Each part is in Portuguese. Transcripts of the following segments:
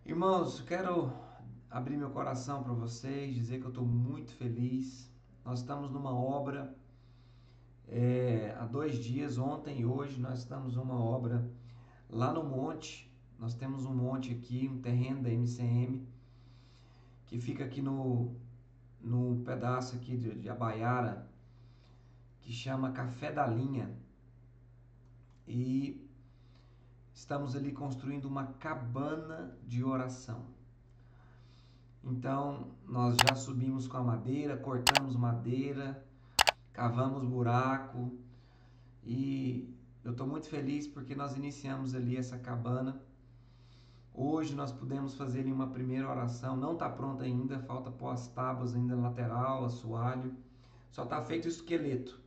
Irmãos, quero abrir meu coração para vocês, dizer que eu estou muito feliz. Nós estamos numa obra, há 2 dias, ontem e hoje, nós estamos numa obra lá no monte. Nós temos um monte aqui, um terreno da MCM, que fica aqui no pedaço aqui de Abaiara, que chama Café da Linha. E estamos ali construindo uma cabana de oração. Então, nós já subimos com a madeira, cortamos madeira, cavamos buraco e eu estou muito feliz porque nós iniciamos ali essa cabana. Hoje nós pudemos fazer ali uma primeira oração, não está pronta ainda, falta pôr as tábuas ainda na lateral, assoalho, só está feito o esqueleto.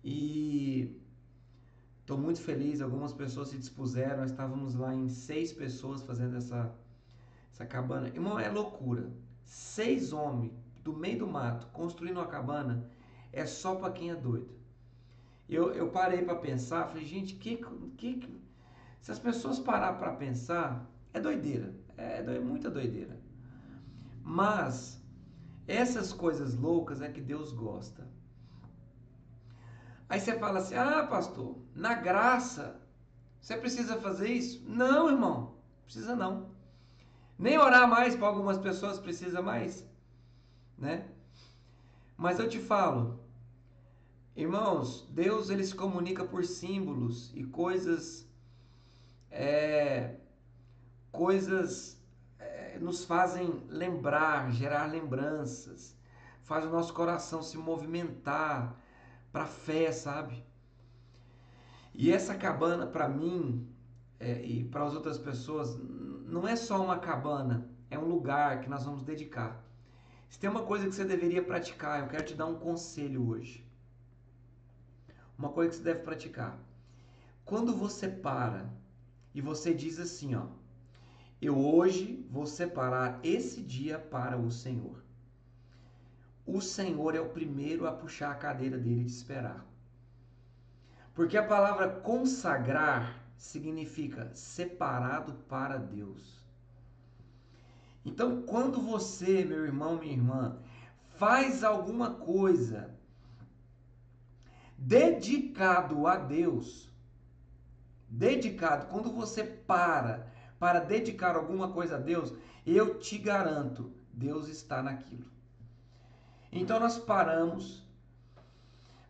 E estou muito feliz, algumas pessoas se dispuseram, nós estávamos lá em 6 pessoas fazendo essa cabana. Irmão, é loucura. 6 homens do meio do mato construindo uma cabana é só para quem é doido. Eu parei para pensar, falei, gente, se as pessoas parar para pensar, é doideira. É muita doideira. Mas essas coisas loucas é que Deus gosta. Aí você fala assim: ah, pastor, na graça, você precisa fazer isso? Não, irmão, precisa não. Nem orar mais para algumas pessoas precisa mais, né? Mas eu te falo, irmãos, Deus ele se comunica por símbolos e coisas nos fazem lembrar, gerar lembranças, faz o nosso coração se movimentar para a fé, sabe? E essa cabana para mim e para as outras pessoas não é só uma cabana, é um lugar que nós vamos dedicar. Se tem uma coisa que você deveria praticar, eu quero te dar um conselho hoje. Uma coisa que você deve praticar. Quando você para e você diz assim, ó, eu hoje vou separar esse dia para o Senhor. O Senhor é o primeiro a puxar a cadeira dele de esperar. Porque a palavra consagrar significa separado para Deus. Então, quando você, meu irmão, minha irmã, faz alguma coisa dedicado a Deus, quando você para dedicar alguma coisa a Deus, eu te garanto, Deus está naquilo. Então nós paramos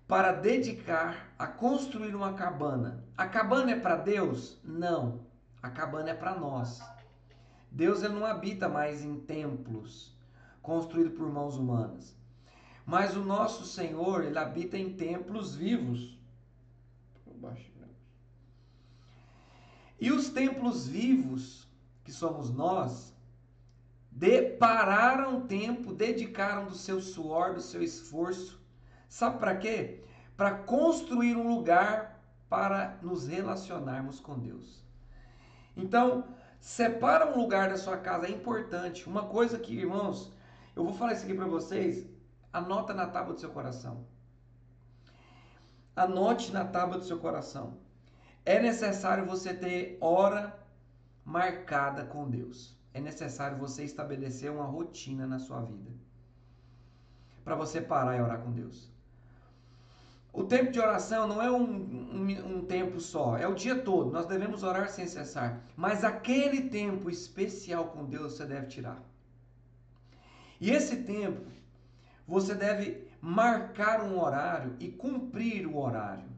para dedicar a construir uma cabana. A cabana é para Deus? Não. A cabana é para nós. Deus ele não habita mais em templos construídos por mãos humanas. Mas o nosso Senhor, ele habita em templos vivos. E os templos vivos, que somos nós, pararam tempo, dedicaram do seu suor, do seu esforço. Sabe para quê? Para construir um lugar para nos relacionarmos com Deus. Então, separa um lugar da sua casa, é importante. Uma coisa que, irmãos, eu vou falar isso aqui para vocês, anota na tábua do seu coração. Anote na tábua do seu coração. É necessário você ter hora marcada com Deus. É necessário você estabelecer uma rotina na sua vida. Para você parar e orar com Deus. O tempo de oração não é um tempo só, é o dia todo. Nós devemos orar sem cessar. Mas aquele tempo especial com Deus você deve tirar. E esse tempo você deve marcar um horário e cumprir o horário.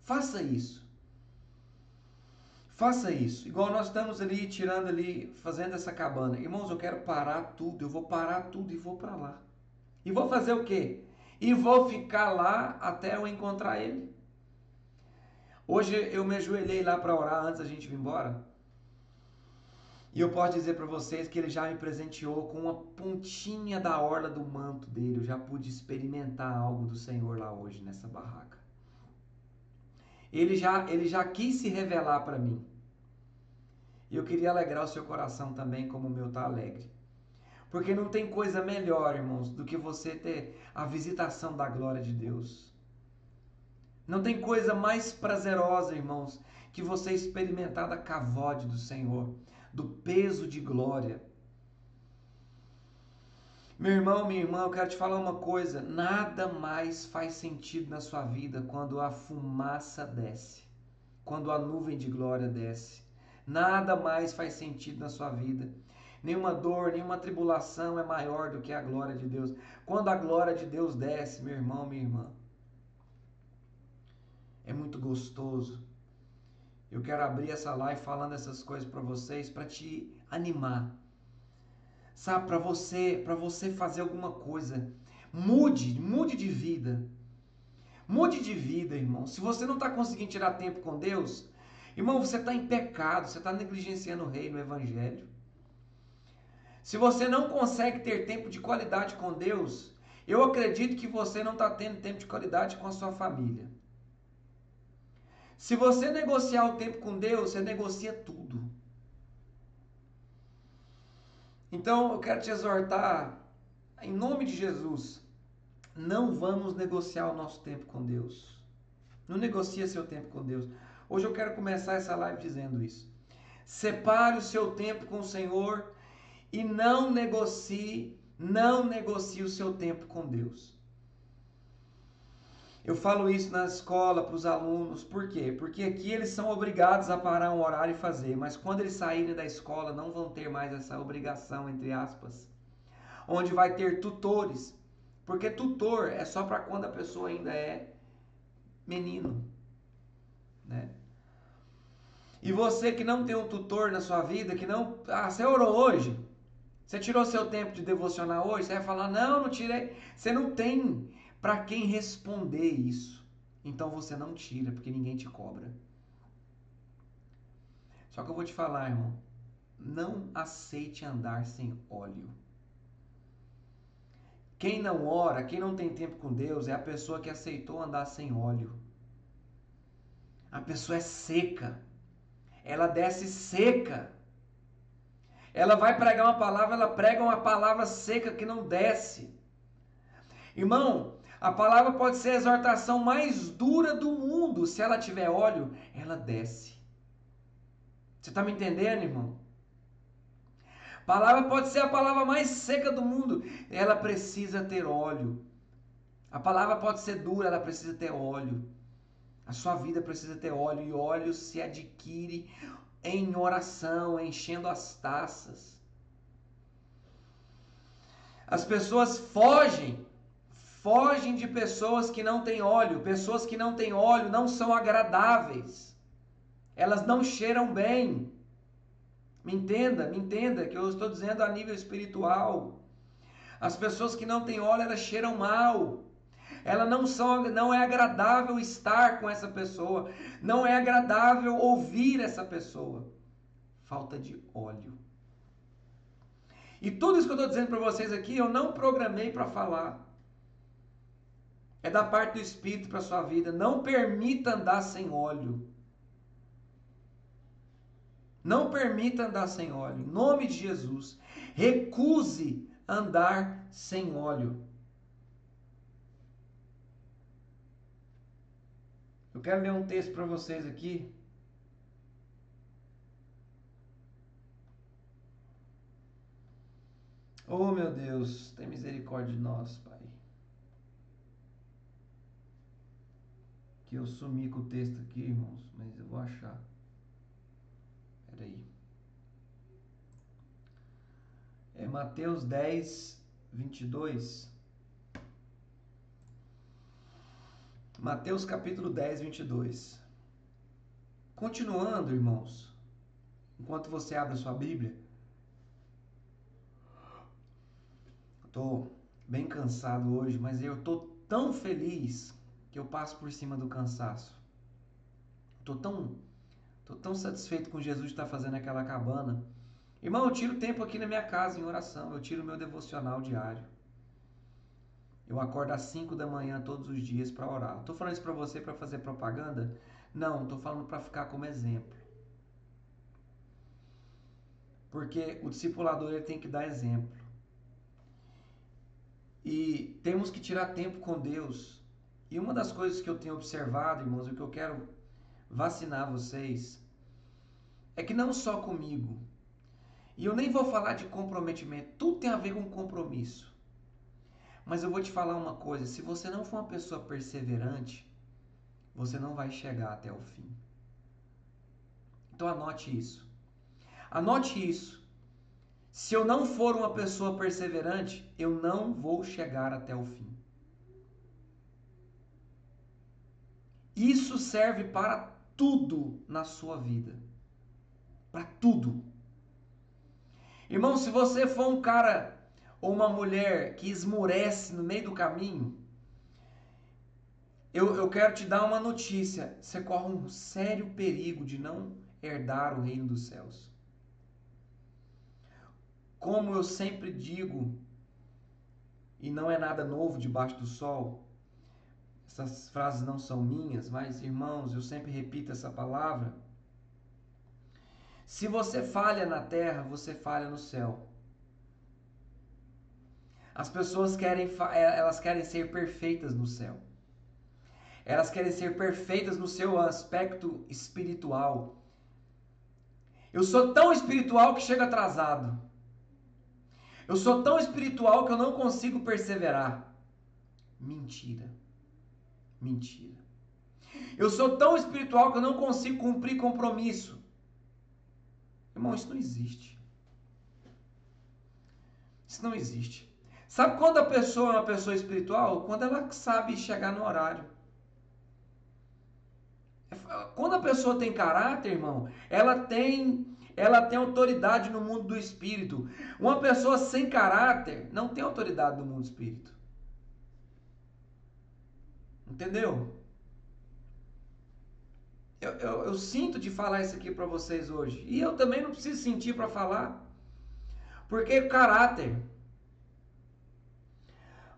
Faça isso. Faça isso. Igual nós estamos ali, tirando ali, fazendo essa cabana. Irmãos, eu quero parar tudo. Eu vou parar tudo e vou para lá. E vou fazer o quê? E vou ficar lá até eu encontrar ele. Hoje eu me ajoelhei lá para orar antes da gente vir embora. E eu posso dizer para vocês que ele já me presenteou com uma pontinha da orla do manto dele. Eu já pude experimentar algo do Senhor lá hoje nessa barraca. Ele já quis se revelar para mim. E eu queria alegrar o seu coração também, como o meu está alegre. Porque não tem coisa melhor, irmãos, do que você ter a visitação da glória de Deus. Não tem coisa mais prazerosa, irmãos, que você experimentar da cavode do Senhor. do peso de glória. Meu irmão, minha irmã, eu quero te falar uma coisa: nada mais faz sentido na sua vida quando a fumaça desce, quando a nuvem de glória desce. Nada mais faz sentido na sua vida. Nenhuma dor, nenhuma tribulação é maior do que a glória de Deus. Quando a glória de Deus desce, meu irmão, minha irmã, é muito gostoso. Eu quero abrir essa live falando essas coisas para vocês, para te animar. Sabe, para você fazer alguma coisa. Mude de vida. Mude de vida, irmão. Se você não está conseguindo tirar tempo com Deus, irmão, você está em pecado, você está negligenciando o reino, o evangelho. Se você não consegue ter tempo de qualidade com Deus, eu acredito que você não está tendo tempo de qualidade com a sua família. Se você negociar o tempo com Deus, você negocia tudo. Então, eu quero te exortar, em nome de Jesus, não vamos negociar o nosso tempo com Deus. Não negocie seu tempo com Deus. Hoje eu quero começar essa live dizendo isso. Separe o seu tempo com o Senhor e não negocie o seu tempo com Deus. Eu falo isso na escola para os alunos. Por quê? Porque aqui eles são obrigados a parar um horário e fazer, mas quando eles saírem da escola não vão ter mais essa obrigação, entre aspas, onde vai ter tutores. Porque tutor é só para quando a pessoa ainda é menino, né? E você que não tem um tutor na sua vida, que não... você orou hoje? Você tirou seu tempo de devocionar hoje? Você vai falar, não tirei. Você não tem para quem responder isso. Então você não tira, porque ninguém te cobra. Só que eu vou te falar, irmão. Não aceite andar sem óleo. Quem não ora, quem não tem tempo com Deus, é a pessoa que aceitou andar sem óleo. A pessoa é seca. Ela desce seca. Ela vai pregar uma palavra, ela prega uma palavra seca que não desce. Irmão, a palavra pode ser a exortação mais dura do mundo. Se ela tiver óleo, ela desce. Você está me entendendo, irmão? A palavra pode ser a palavra mais seca do mundo. Ela precisa ter óleo. A palavra pode ser dura, ela precisa ter óleo. A sua vida precisa ter óleo. E óleo se adquire em oração, enchendo as taças. As pessoas fogem de pessoas que não têm óleo. Pessoas que não têm óleo não são agradáveis. Elas não cheiram bem. Me entenda que eu estou dizendo a nível espiritual. As pessoas que não têm óleo, elas cheiram mal. Não é agradável estar com essa pessoa. Não é agradável ouvir essa pessoa. Falta de óleo. E tudo isso que eu estou dizendo para vocês aqui, eu não programei para falar. É da parte do Espírito para a sua vida. Não permita andar sem óleo. Não permita andar sem óleo. Em nome de Jesus. Recuse andar sem óleo. Eu quero ler um texto para vocês aqui. Oh, meu Deus, tem misericórdia de nós, Pai. Que eu sumi com o texto aqui, irmãos, mas eu vou achar. Peraí. É Mateus 10, 22. Mateus capítulo 10, 22. Continuando, irmãos, enquanto você abre a sua Bíblia, estou bem cansado hoje, mas eu estou tão feliz que eu passo por cima do cansaço. Estou tão satisfeito com Jesus de estar fazendo aquela cabana. Irmão, eu tiro tempo aqui na minha casa em oração, eu tiro meu devocional diário. Eu acordo às 5 da manhã todos os dias para orar. Estou falando isso para você para fazer propaganda? Não, estou falando para ficar como exemplo. Porque o discipulador ele tem que dar exemplo. E temos que tirar tempo com Deus. E uma das coisas que eu tenho observado, irmãos, e que eu quero vacinar vocês, é que não só comigo, E eu nem vou falar de comprometimento, tudo tem a ver com compromisso. Mas eu vou te falar uma coisa, se você não for uma pessoa perseverante, você não vai chegar até o fim. Então anote isso. Anote isso. Se eu não for uma pessoa perseverante, eu não vou chegar até o fim. Isso serve para tudo na sua vida. Para tudo. Irmão, se você for um cara ou uma mulher que esmurece no meio do caminho, eu quero te dar uma notícia. Você corre um sério perigo de não herdar o reino dos céus. Como eu sempre digo, e não é nada novo debaixo do sol, essas frases não são minhas, mas irmãos, eu sempre repito essa palavra. Se você falha na terra, você falha no céu. As pessoas elas querem ser perfeitas no céu. Elas querem ser perfeitas no seu aspecto espiritual. Eu sou tão espiritual que chego atrasado. Eu sou tão espiritual que eu não consigo perseverar. Mentira. Mentira. Eu sou tão espiritual que eu não consigo cumprir compromisso. Irmão, isso não existe. Isso não existe. Sabe quando a pessoa é uma pessoa espiritual? Quando ela sabe chegar no horário. Quando a pessoa tem caráter, irmão, ela tem autoridade no mundo do espírito. Uma pessoa sem caráter não tem autoridade no mundo do espírito. Entendeu? Eu sinto de falar isso aqui para vocês hoje. E eu também não preciso sentir para falar. Porque caráter.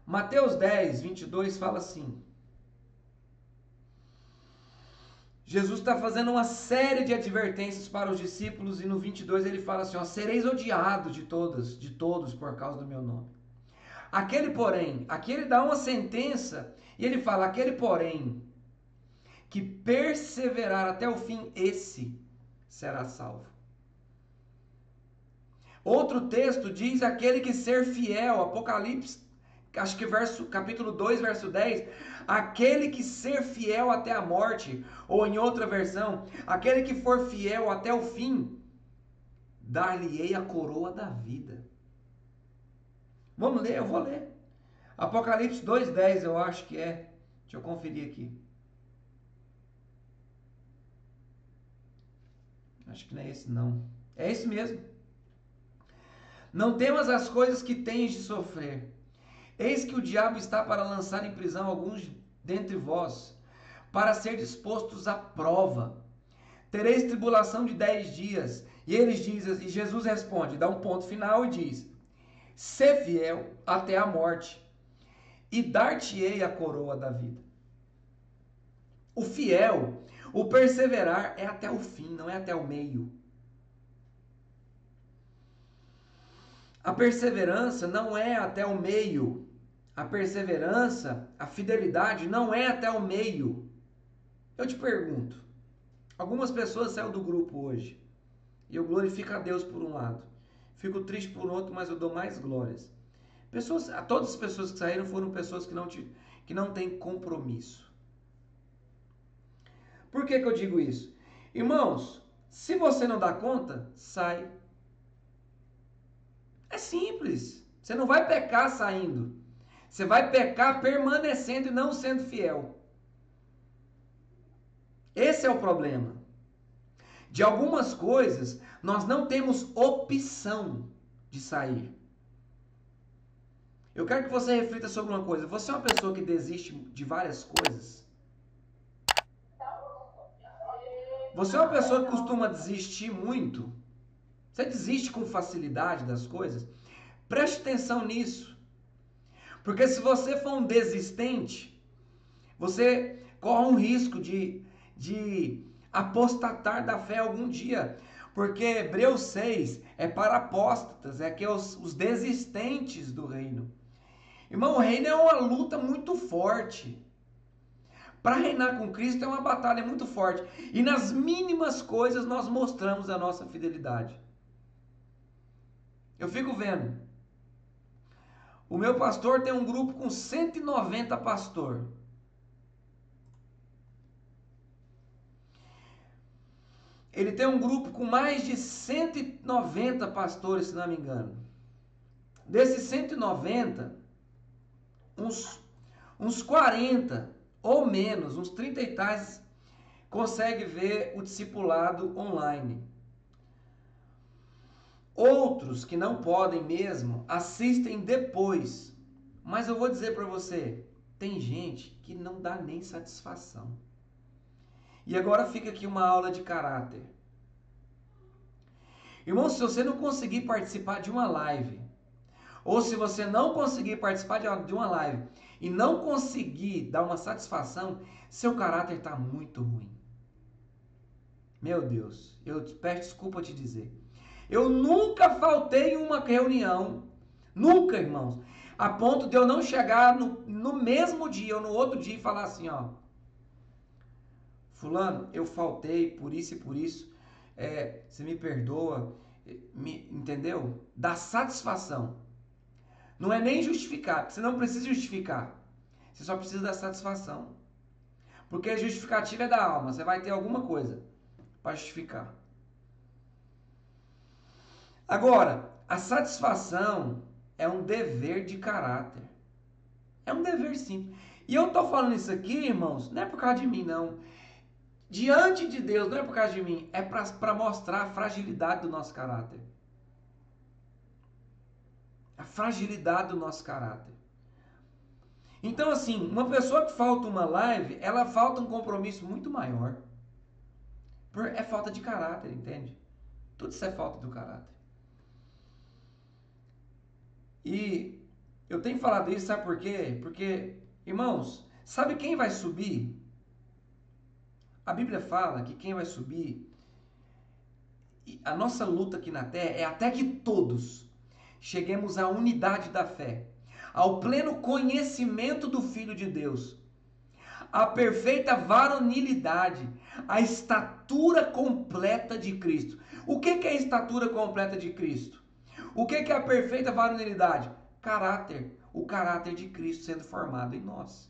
Mateus 10, 22 fala assim. Jesus está fazendo uma série de advertências para os discípulos e no 22 ele fala assim, ó, sereis odiados de todos por causa do meu nome. Aqui ele dá uma sentença e ele fala, aquele porém que perseverar até o fim, esse será salvo. Outro texto diz, aquele que ser fiel, Apocalipse, acho que capítulo 2, verso 10, aquele que ser fiel até a morte, ou em outra versão, aquele que for fiel até o fim, dar-lhe-ei a coroa da vida. Vamos ler, eu vou ler. Apocalipse 2:10, eu acho que é. Deixa eu conferir aqui. Acho que não é esse não. É esse mesmo. Não temas as coisas que tens de sofrer. Eis que o diabo está para lançar em prisão alguns dentre vós, para ser dispostos à prova. Tereis tribulação de 10 dias. E e Jesus responde, dá um ponto final e diz, sê fiel até a morte, e dar-te-ei a coroa da vida. O fiel, o perseverar é até o fim, não é até o meio. A perseverança não é até o meio. A perseverança, a fidelidade não é até o meio. Eu te pergunto, algumas pessoas saíram do grupo hoje. E eu glorifico a Deus por um lado. Fico triste por outro, mas eu dou mais glórias. Todas as pessoas que saíram foram pessoas que não têm compromisso. Por que eu digo isso? Irmãos, se você não dá conta, sai. É simples. Você não vai pecar saindo. Você vai pecar permanecendo e não sendo fiel. Esse é o problema. De algumas coisas, nós não temos opção de sair. Eu quero que você reflita sobre uma coisa. Você é uma pessoa que desiste de várias coisas? Você é uma pessoa que costuma desistir muito? Você desiste com facilidade das coisas? Preste atenção nisso. Porque se você for um desistente, você corre um risco de apostatar da fé algum dia. Porque Hebreus 6 é para apóstatas, é que os desistentes do reino. Irmão, o reino é uma luta muito forte. Para reinar com Cristo é uma batalha muito forte. E nas mínimas coisas nós mostramos a nossa fidelidade. Eu fico vendo. O meu pastor tem um grupo com 190 pastor. Ele tem um grupo com mais de 190 pastores, se não me engano. Desses 190, uns 40 ou menos, uns 30 e tais, consegue ver o discipulado online. Outros que não podem mesmo, assistem depois. Mas eu vou dizer para você, tem gente que não dá nem satisfação. E agora fica aqui uma aula de caráter. Irmão, se você não conseguir participar de uma live, ou se você não conseguir participar de uma live e não conseguir dar uma satisfação, seu caráter está muito ruim. Meu Deus, eu peço desculpa te dizer. Eu nunca faltei em uma reunião, nunca, irmãos, a ponto de eu não chegar no mesmo dia ou no outro dia e falar assim, ó, fulano, eu faltei por isso e por isso, você me perdoa, entendeu? Dá satisfação. Não é nem justificar, porque você não precisa justificar. Você só precisa da satisfação. Porque a justificativa é da alma, você vai ter alguma coisa para justificar. Agora, a satisfação é um dever de caráter. É um dever simples. E eu estou falando isso aqui, irmãos, não é por causa de mim, não. Diante de Deus, não é por causa de mim, é para mostrar a fragilidade do nosso caráter. A fragilidade do nosso caráter. Então, assim, uma pessoa que falta uma live, ela falta um compromisso muito maior. É falta de caráter, entende? Tudo isso é falta do caráter. E eu tenho falado isso, sabe por quê? Porque, irmãos, sabe quem vai subir? A Bíblia fala que quem vai subir, a nossa luta aqui na terra é até que todos cheguemos à unidade da fé, ao pleno conhecimento do Filho de Deus, à perfeita varonilidade, à estatura completa de Cristo. O que é a estatura completa de Cristo? O que é a perfeita varonilidade? Caráter. O caráter de Cristo sendo formado em nós.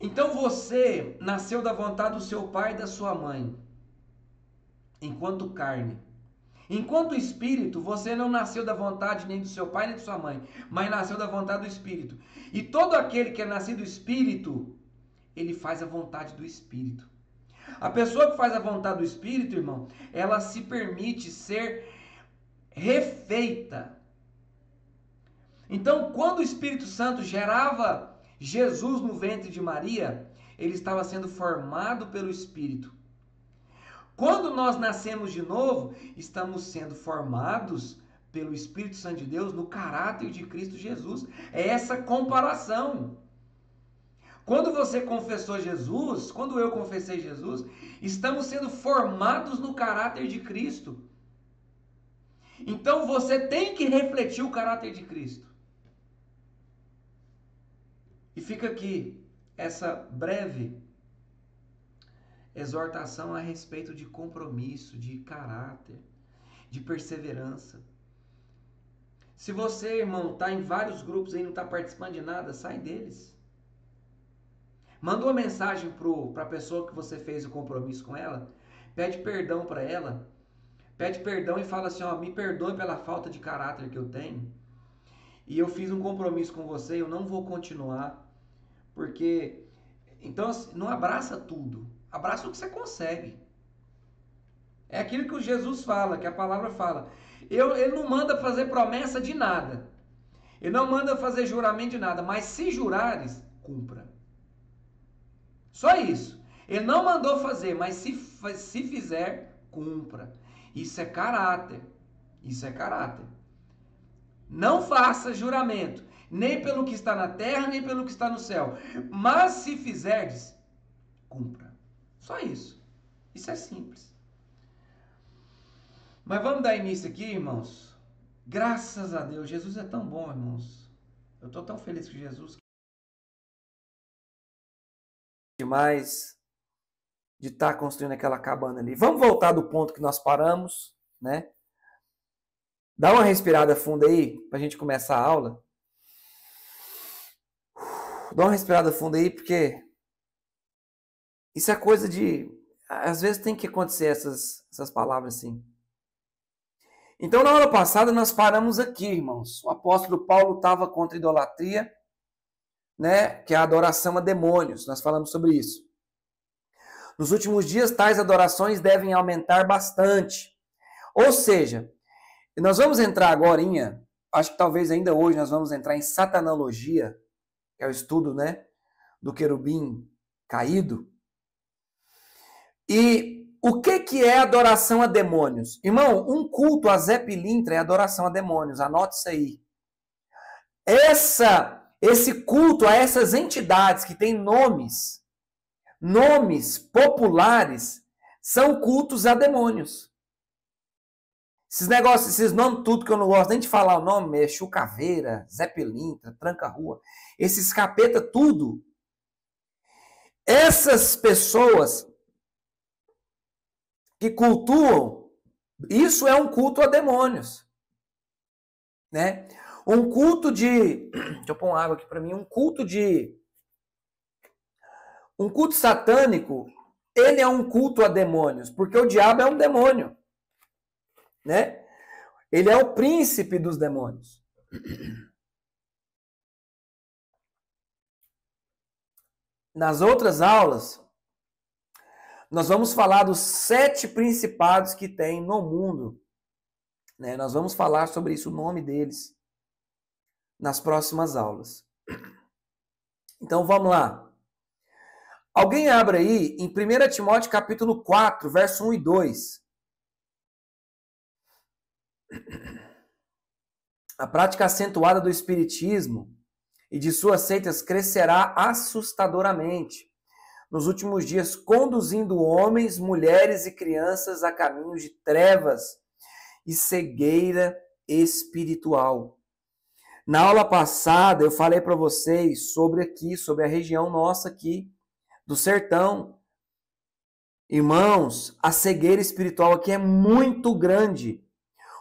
Então você nasceu da vontade do seu pai e da sua mãe, enquanto carne. Enquanto espírito, você não nasceu da vontade nem do seu pai nem de sua mãe, mas nasceu da vontade do espírito. E todo aquele que é nascido do espírito, ele faz a vontade do espírito. A pessoa que faz a vontade do espírito, irmão, ela se permite ser refeita. Então, quando o Espírito Santo gerava Jesus no ventre de Maria, ele estava sendo formado pelo Espírito. Quando nós nascemos de novo, estamos sendo formados pelo Espírito Santo de Deus no caráter de Cristo Jesus. É essa comparação. Quando você confessou Jesus, quando eu confessei Jesus, estamos sendo formados no caráter de Cristo. Então você tem que refletir o caráter de Cristo. E fica aqui essa breve exortação a respeito de compromisso, de caráter, de perseverança. Se você, irmão, está em vários grupos e não está participando de nada, sai deles. Manda uma mensagem para a pessoa que você fez o compromisso com ela, pede perdão para ela, pede perdão e fala assim, ó, me perdoe pela falta de caráter que eu tenho, e eu fiz um compromisso com você, eu não vou continuar, porque, então, não abraça tudo, abraça o que você consegue. É aquilo que Jesus fala, que a palavra fala. Ele não manda fazer promessa de nada, ele não manda fazer juramento de nada, mas se jurares, cumpra. Só isso. Ele não mandou fazer, mas se fizer, cumpra. Isso é caráter. Isso é caráter. Não faça juramento, nem pelo que está na terra, nem pelo que está no céu. Mas se fizerdes, cumpra. Só isso. Isso é simples. Mas vamos dar início aqui, irmãos. Graças a Deus. Jesus é tão bom, irmãos. Eu estou tão feliz com Jesus. Demais de estar construindo aquela cabana ali. Vamos voltar do ponto que nós paramos, né? Dá uma respirada funda aí, pra gente começar a aula. Dá uma respirada funda aí, porque isso é coisa de... Às vezes tem que acontecer essas palavras assim. Então, na aula passada, nós paramos aqui, irmãos. O apóstolo Paulo estava contra a idolatria, né, que é a adoração a demônios. Nós falamos sobre isso. Nos últimos dias, tais adorações devem aumentar bastante. Ou seja, nós vamos entrar agora, acho que talvez ainda hoje, nós vamos entrar em satanologia, que é o estudo, né, do querubim caído. E o que é adoração a demônios? Irmão, um culto a Zé Pilintra é adoração a demônios. Anote isso aí. Esse culto a essas entidades que têm nomes populares, são cultos a demônios. Esses negócios, esses nomes tudo que eu não gosto nem de falar o nome, é Chucaveira, Zé Pilintra, Tranca-Rua, esses capeta tudo. Essas pessoas que cultuam, isso é um culto a demônios, né? Um culto de, deixa eu pôr uma água aqui para mim, um culto satânico, ele é um culto a demônios, porque o diabo é um demônio, né? Ele é o príncipe dos demônios. Nas outras aulas, nós vamos falar dos 7 principados que tem no mundo, né? Nós vamos falar sobre isso, o nome deles, nas próximas aulas. Então vamos lá. Alguém abre aí em 1 Timóteo capítulo 4, verso 1 e 2. A prática acentuada do espiritismo e de suas seitas crescerá assustadoramente nos últimos dias, conduzindo homens, mulheres e crianças a caminhos de trevas e cegueira espiritual. Na aula passada eu falei para vocês sobre a região nossa aqui do sertão. Irmãos, a cegueira espiritual aqui é muito grande.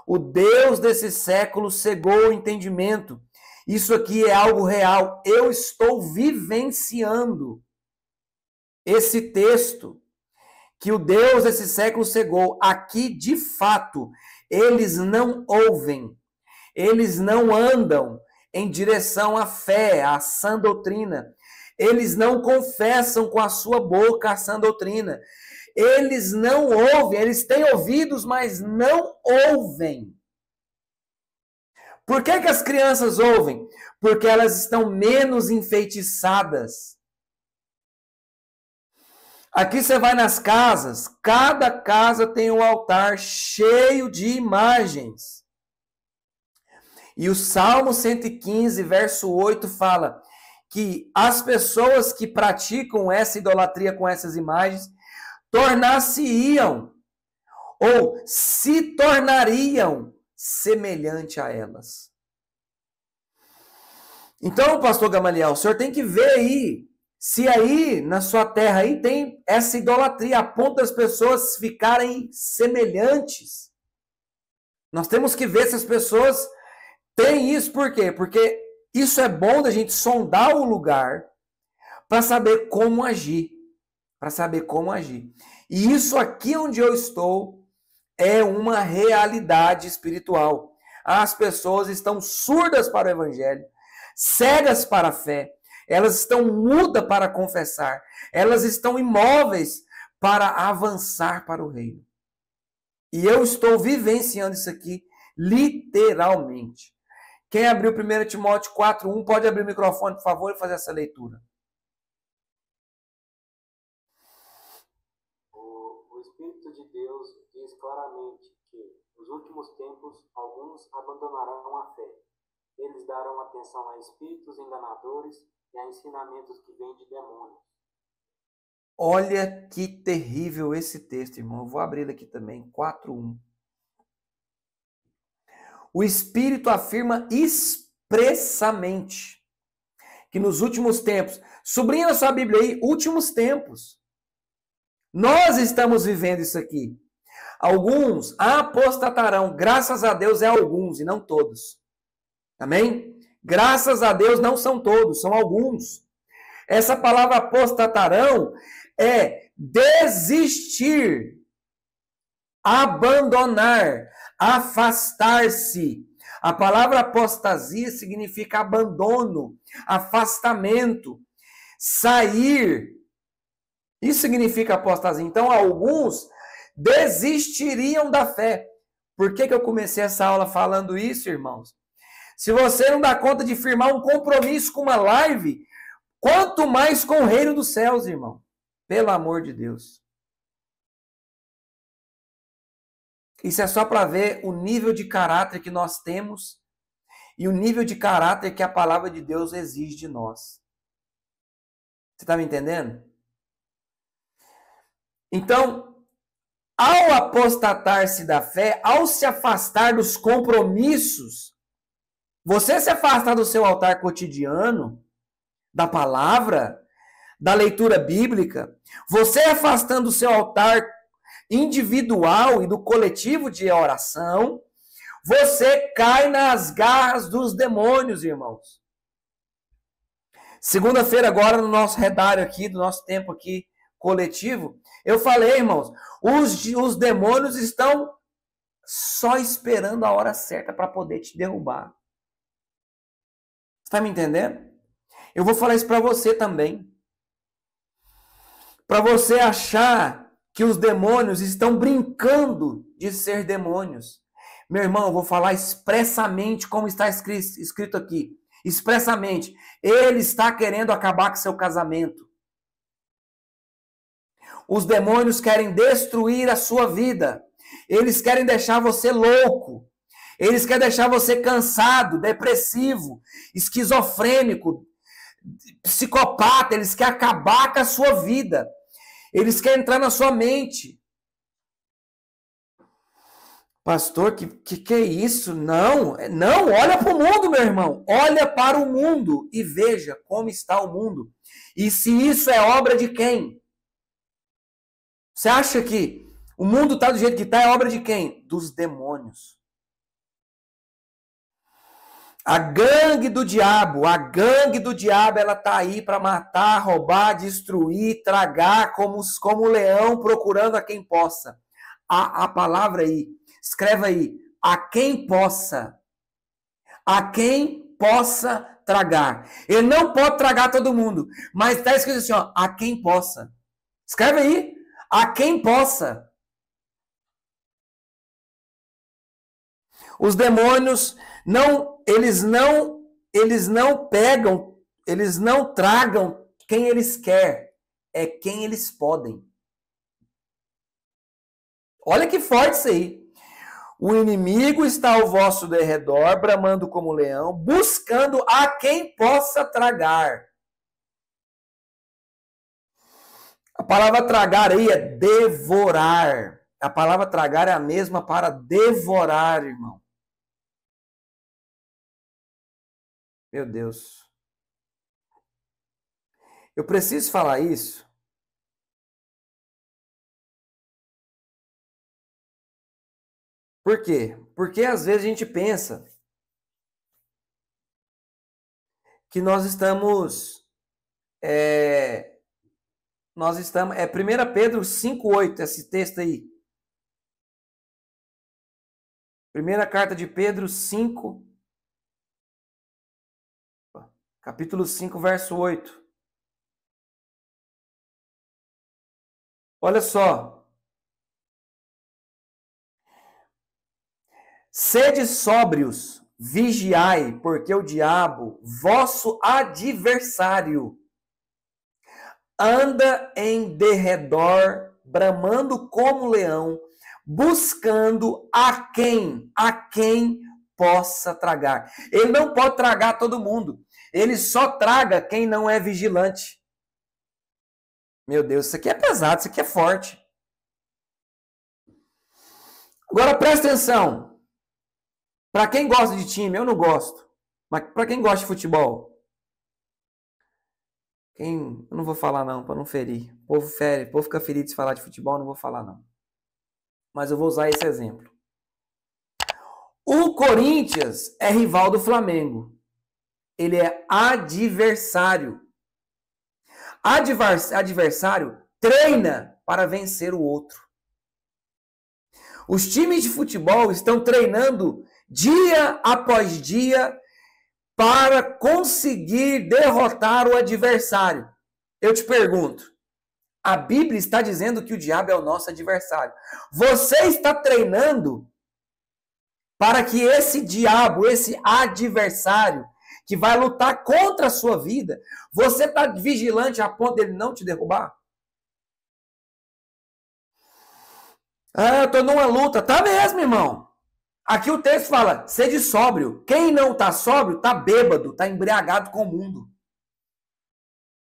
O Deus desse século cegou o entendimento. Isso aqui é algo real. Eu estou vivenciando esse texto que o Deus desse século cegou. Aqui, de fato, eles não ouvem, eles não andam em direção à fé, à sã doutrina. Eles não confessam com a sua boca a sã doutrina. Eles não ouvem, eles têm ouvidos, mas não ouvem. Por que as crianças ouvem? Porque elas estão menos enfeitiçadas. Aqui você vai nas casas, cada casa tem um altar cheio de imagens. E o Salmo 115, verso 8 fala que as pessoas que praticam essa idolatria com essas imagens tornar-se-iam ou se tornariam semelhante a elas. Então, pastor Gamaliel, o senhor tem que ver aí, se aí na sua terra aí tem essa idolatria, a ponto das pessoas ficarem semelhantes. Nós temos que ver se as pessoas têm isso. Por quê? Porque isso é bom da gente sondar o lugar para saber como agir. Para saber como agir. E isso aqui onde eu estou é uma realidade espiritual. As pessoas estão surdas para o evangelho, cegas para a fé, elas estão mudas para confessar, elas estão imóveis para avançar para o reino. E eu estou vivenciando isso aqui literalmente. Quem abriu 1 Timóteo 4:1 pode abrir o microfone, por favor, e fazer essa leitura. O Espírito de Deus diz claramente que, nos últimos tempos, alguns abandonarão a fé. Eles darão atenção a espíritos enganadores e a ensinamentos que vêm de demônios. Olha que terrível esse texto, irmão. Eu vou abrir ele aqui também, 4:1. O Espírito afirma expressamente que nos últimos tempos, sublinha na sua Bíblia aí, últimos tempos. Nós estamos vivendo isso aqui. Alguns apostatarão. Graças a Deus é alguns e não todos. Amém? Graças a Deus não são todos, são alguns. Essa palavra apostatarão é desistir, abandonar, afastar-se. A palavra apostasia significa abandono, afastamento, sair. Isso significa apostasia. Então, alguns desistiriam da fé. Por que eu comecei essa aula falando isso, irmãos? Se você não dá conta de firmar um compromisso com uma live, quanto mais com o reino dos céus, irmão. Pelo amor de Deus. Isso é só para ver o nível de caráter que nós temos e o nível de caráter que a palavra de Deus exige de nós. Você está me entendendo? Então, ao apostatar-se da fé, ao se afastar dos compromissos, você se afastar do seu altar cotidiano, da palavra, da leitura bíblica, você afastando do seu altar individual e do coletivo de oração, você cai nas garras dos demônios, irmãos. Segunda-feira agora, no nosso redário aqui, do nosso tempo aqui coletivo, eu falei, irmãos, os demônios estão só esperando a hora certa para poder te derrubar. Você está me entendendo? Eu vou falar isso para você também. Para você achar que os demônios estão brincando de ser demônios. Meu irmão, eu vou falar expressamente como está escrito aqui. Expressamente. Ele está querendo acabar com seu casamento. Os demônios querem destruir a sua vida. Eles querem deixar você louco. Eles querem deixar você cansado, depressivo, esquizofrênico, psicopata. Eles querem acabar com a sua vida. Eles querem entrar na sua mente. Pastor, que é isso? Não, olha para o mundo, meu irmão. Olha para o mundo e veja como está o mundo. E se isso é obra de quem? Você acha que o mundo está do jeito que está, é obra de quem? Dos demônios. A gangue do diabo, ela está aí para matar, roubar, destruir, tragar, como o leão procurando a quem possa. A palavra aí, escreva aí, a quem possa tragar. Ele não pode tragar todo mundo, mas está escrito assim, ó, a quem possa. Escreve aí, a quem possa. Os demônios eles não pegam, eles não tragam quem eles querem, é quem eles podem. Olha que forte isso aí. O inimigo está ao vosso derredor, bramando como leão, buscando a quem possa tragar. A palavra tragar aí é devorar. A palavra tragar é a mesma para devorar, irmão. Meu Deus. Eu preciso falar isso. Por quê? Porque às vezes a gente pensa que nós estamos... 1 Pedro 5,8, esse texto aí. Primeira carta de Pedro 5, capítulo 5, verso 8. Olha só. Sede sóbrios, vigiai, porque o diabo, vosso adversário, anda em derredor, bramando como leão, buscando a quem possa tragar. Ele não pode tragar todo mundo. Ele só traga quem não é vigilante. Meu Deus, isso aqui é pesado, isso aqui é forte. Agora presta atenção. Para quem gosta de time, eu não gosto. Mas para quem gosta de futebol, eu não vou falar não, para não ferir. O povo fica ferido se falar de futebol, não vou falar não. mas eu vou usar esse exemplo. O Corinthians é rival do Flamengo. Ele é adversário. Adversário treina para vencer o outro. Os times de futebol estão treinando dia após dia para conseguir derrotar o adversário. Eu te pergunto, a Bíblia está dizendo que o diabo é o nosso adversário. Você está treinando para que esse diabo, esse adversário, que vai lutar contra a sua vida, você está vigilante a ponto dele não te derrubar? Ah, eu estou numa luta. Tá mesmo, irmão. Aqui o texto fala, sede sóbrio. Quem não está sóbrio, está bêbado, está embriagado com o mundo.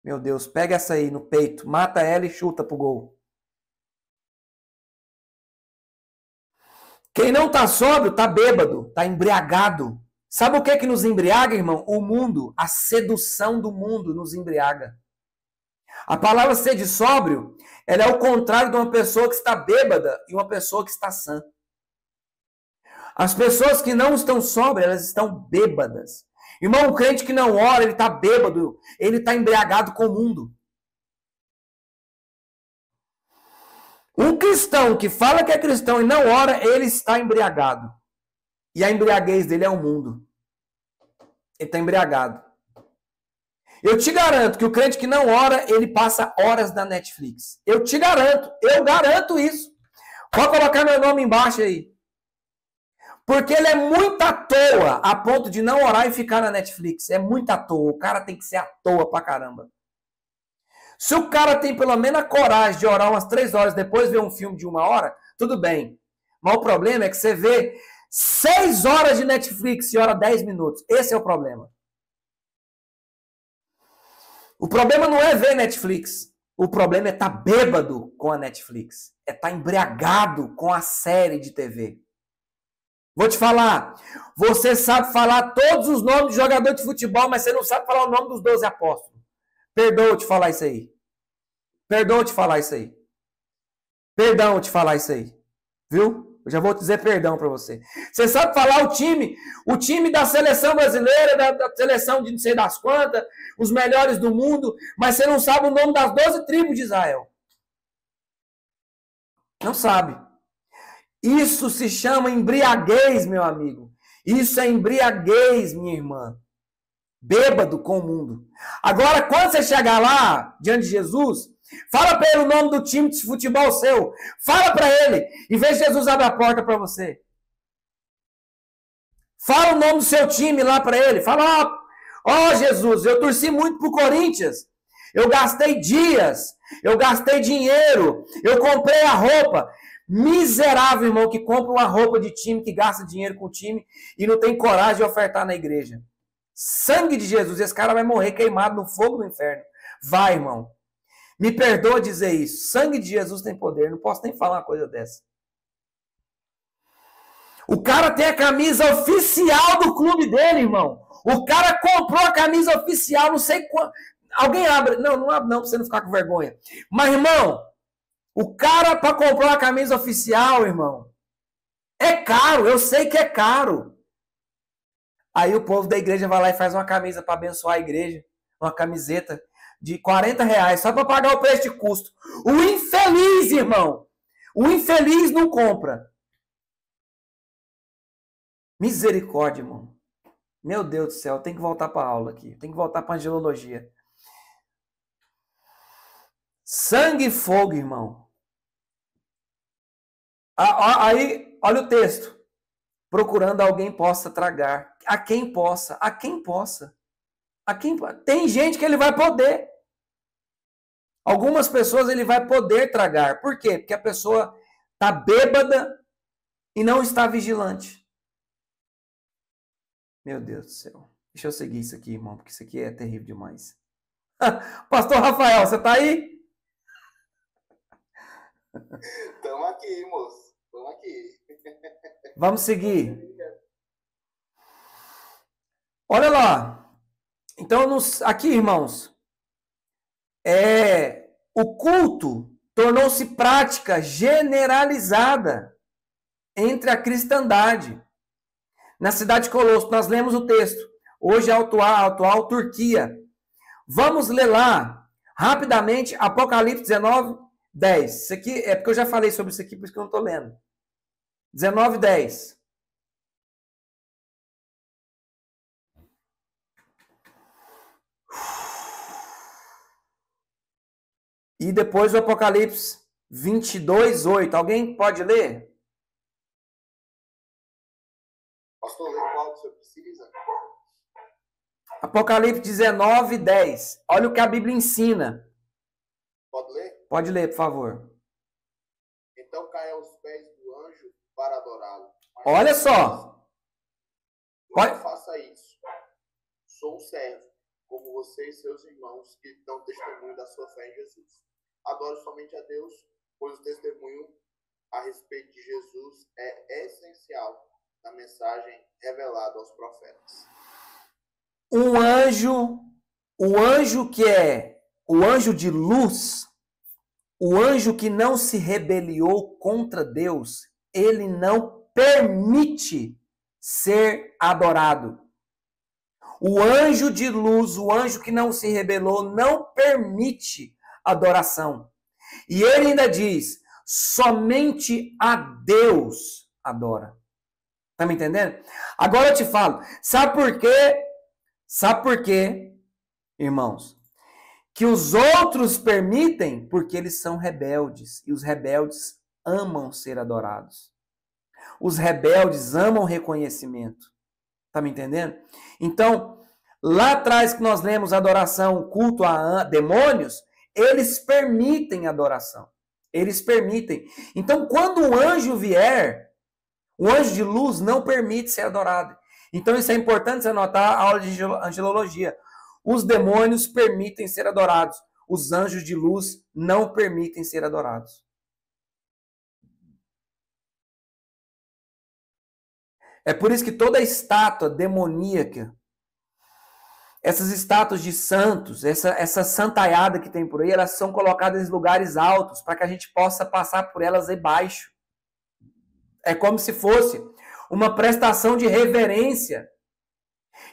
Meu Deus, pega essa aí no peito, mata ela e chuta pro gol. Quem não está sóbrio, está bêbado, está embriagado. Sabe o que nos embriaga, irmão? O mundo, a sedução do mundo nos embriaga. A palavra sede sóbrio, ela é o contrário de uma pessoa que está bêbada e uma pessoa que está sã. As pessoas que não estão sóbrias, elas estão bêbadas. Irmão, o crente que não ora, ele está bêbado, ele está embriagado com o mundo. Um cristão que fala que é cristão e não ora, ele está embriagado. E a embriaguez dele é o mundo. Ele está embriagado. Eu te garanto que o crente que não ora, ele passa horas na Netflix. Eu te garanto, eu garanto isso. Pode colocar meu nome embaixo aí. Porque ele é muito à toa, a ponto de não orar e ficar na Netflix. É muito à toa. O cara tem que ser à toa pra caramba. Se o cara tem pelo menos a coragem de orar umas 3 horas, depois ver um filme de 1 hora, tudo bem. Mas o problema é que você vê 6 horas de Netflix e ora 10 minutos. Esse é o problema. O problema não é ver Netflix. O problema é estar bêbado com a Netflix. É estar embriagado com a série de TV. Vou te falar. Você sabe falar todos os nomes de jogador de futebol, mas você não sabe falar o nome dos 12 apóstolos. Perdoa te falar isso aí. Perdoa te falar isso aí. Perdão te falar isso aí. Viu? Eu já vou dizer perdão para você. Você sabe falar o time da seleção brasileira, da seleção de não sei das quantas, os melhores do mundo, mas você não sabe o nome das 12 tribos de Israel. Não sabe. Isso se chama embriaguez, meu amigo. Isso é embriaguez, minha irmã. Bêbado com o mundo. Agora, quando você chegar lá, diante de Jesus, fala para ele o nome do time de futebol seu. Fala para ele. E vê se Jesus abre a porta para você. Fala o nome do seu time lá para ele. Fala, ó Jesus, eu torci muito pro Corinthians. Eu gastei dias. Eu gastei dinheiro. Eu comprei a roupa. Miserável, irmão, que compra uma roupa de time, que gasta dinheiro com o time e não tem coragem de ofertar na igreja. Sangue de Jesus, esse cara vai morrer queimado no fogo do inferno. Vai, irmão. Me perdoa dizer isso. Sangue de Jesus tem poder. Não posso nem falar uma coisa dessa. O cara tem a camisa oficial do clube dele, irmão. O cara comprou a camisa oficial, não sei quanto. Alguém abre. Não, não abre não, pra você não ficar com vergonha. Mas, irmão, o cara para comprar uma camisa oficial, irmão, é caro. Eu sei que é caro. Aí o povo da igreja vai lá e faz uma camisa para abençoar a igreja. Uma camiseta de R$40, só para pagar o preço de custo. O infeliz, irmão. O infeliz não compra. Misericórdia, irmão. Meu Deus do céu, tem que voltar para a aula aqui. Tem que voltar para a angelologia. Sangue e fogo, irmão. Aí, olha o texto. Procurando alguém possa tragar. A quem possa. A quem possa. A quem... Tem gente que ele vai poder. Algumas pessoas ele vai poder tragar. Por quê? Porque a pessoa está bêbada e não está vigilante. Meu Deus do céu. Deixa eu seguir isso aqui, irmão, porque isso aqui é terrível demais. Pastor Rafael, você está aí? Estamos aqui, moço. Estamos aqui. Vamos seguir. Olha lá. Então, aqui, irmãos, o culto tornou-se prática generalizada. entre a cristandade. Na cidade de Colosso, nós lemos o texto. Hoje é a atual Turquia. Vamos ler lá, rapidamente, Apocalipse 19, 10. Isso aqui é porque eu já falei sobre isso aqui, por isso que eu não estou lendo. 19, 10. E depois o Apocalipse 22, 8. Alguém pode ler? Pastor, lê qual que você precisa? Apocalipse 19, 10. Olha o que a Bíblia ensina. Pode ler? Pode ler, por favor. Então cai aos pés do anjo para adorá-lo. Olha só. Não faça isso. Sou um servo, como você e seus irmãos que dão testemunho da sua fé em Jesus. Adoro somente a Deus, pois o testemunho a respeito de Jesus é essencial na mensagem revelada aos profetas. O anjo que é o anjo de luz, o anjo que não se rebeliou contra Deus, ele não permite ser adorado. O anjo de luz, o anjo que não se rebelou, não permite adoração. E ele ainda diz, somente a Deus adora. Tá me entendendo? Agora eu te falo, sabe por quê? Sabe por quê, irmãos? Que os outros permitem porque eles são rebeldes. E os rebeldes amam ser adorados. Os rebeldes amam reconhecimento. Tá me entendendo? Então, lá atrás que nós lemos adoração, culto a demônios, eles permitem adoração. Eles permitem. Então, quando o anjo vier, o anjo de luz não permite ser adorado. Então, isso é importante você anotar a aula de angelologia. Os demônios permitem ser adorados. Os anjos de luz não permitem ser adorados. É por isso que toda estátua demoníaca, essas estátuas de santos, essa santaiada que tem por aí, elas são colocadas em lugares altos para que a gente possa passar por elas embaixo. É como se fosse uma prestação de reverência.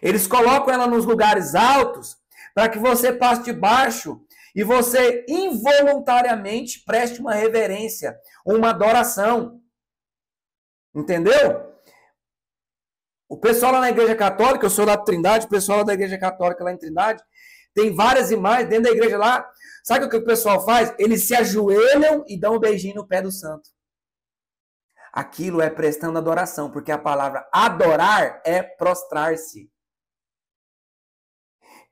Eles colocam ela nos lugares altos para que você passe de baixo e você involuntariamente preste uma reverência, uma adoração. Entendeu? O pessoal lá na Igreja Católica, eu sou lá de Trindade, o pessoal lá da Igreja Católica lá em Trindade, tem várias imagens dentro da igreja lá. Sabe o que o pessoal faz? Eles se ajoelham e dão um beijinho no pé do santo. Aquilo é prestando adoração, porque a palavra adorar é prostrar-se.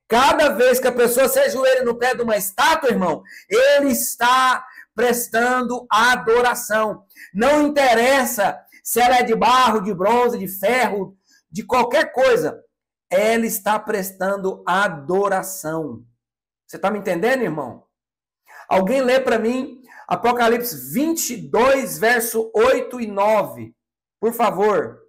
Cada vez que a pessoa se ajoelha no pé de uma estátua, irmão, ele está prestando adoração. Não interessa se ela é de barro, de bronze, de ferro, de qualquer coisa. Ela está prestando adoração. Você está me entendendo, irmão? Alguém lê para mim Apocalipse 22, verso 8 e 9. Por favor.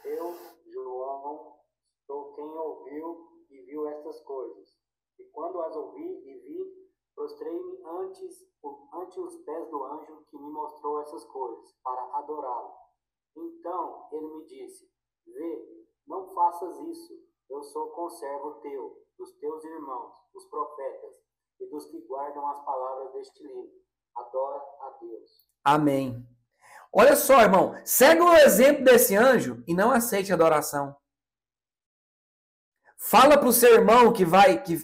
Eu, João, sou quem ouviu e viu estas coisas. E quando as ouvi e vi, prostrei-me ante os pés do anjo que me mostrou essas coisas, para adorá-lo. Então ele me disse, vê, não faças isso, eu sou conservo teu, dos teus irmãos, os profetas, e dos que guardam as palavras deste livro. Adora a Deus. Amém. Olha só, irmão, segue o exemplo desse anjo e não aceite adoração. Fala para o seu irmão que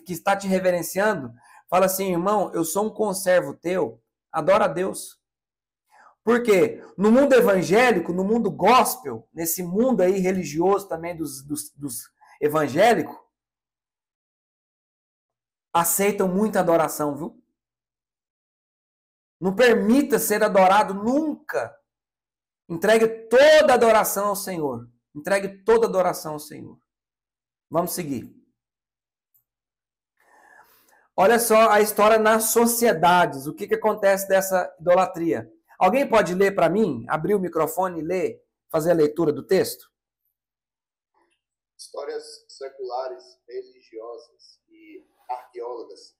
está te reverenciando, fala assim, irmão, eu sou um conservo teu, adora a Deus. Por quê? No mundo evangélico, no mundo gospel, nesse mundo aí religioso também dos evangélicos, aceitam muita adoração, viu? Não permita ser adorado nunca. Entregue toda a adoração ao Senhor. Entregue toda a adoração ao Senhor. Vamos seguir. Olha só a história nas sociedades. O que acontece dessa idolatria? Alguém pode ler para mim? Abrir o microfone e ler? Fazer a leitura do texto? Histórias seculares, religiosas e arqueólogas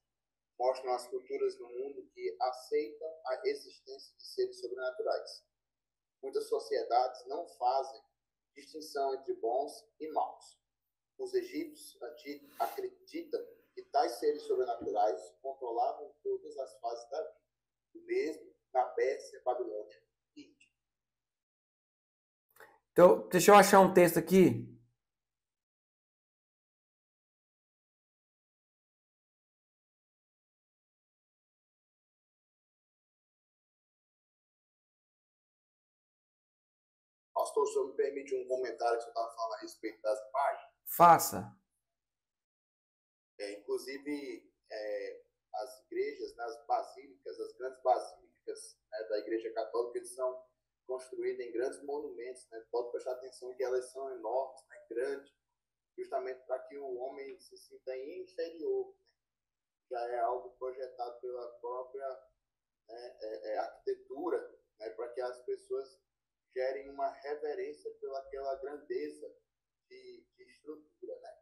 mostram as culturas no mundo que aceitam a existência de seres sobrenaturais. Muitas sociedades não fazem distinção entre bons e maus. Os egípcios antigos acreditam que tais seres sobrenaturais controlavam todas as fases da vida, o mesmo na Pérsia, Babilônia e Índia. Então, deixa eu achar um texto aqui. Pastor, o senhor me permite um comentário que você estava falando a respeito das imagens? Faça. Inclusive, as igrejas, nas basílicas, as grandes basílicas, né, da Igreja Católica, eles são construídas em grandes monumentos, né? Pode prestar atenção que elas são enormes, né, grandes, justamente para que o homem se sinta inferior. Né? Já é algo projetado pela própria arquitetura, né, para que as pessoas gerem uma reverência pelaquela grandeza de estrutura, né?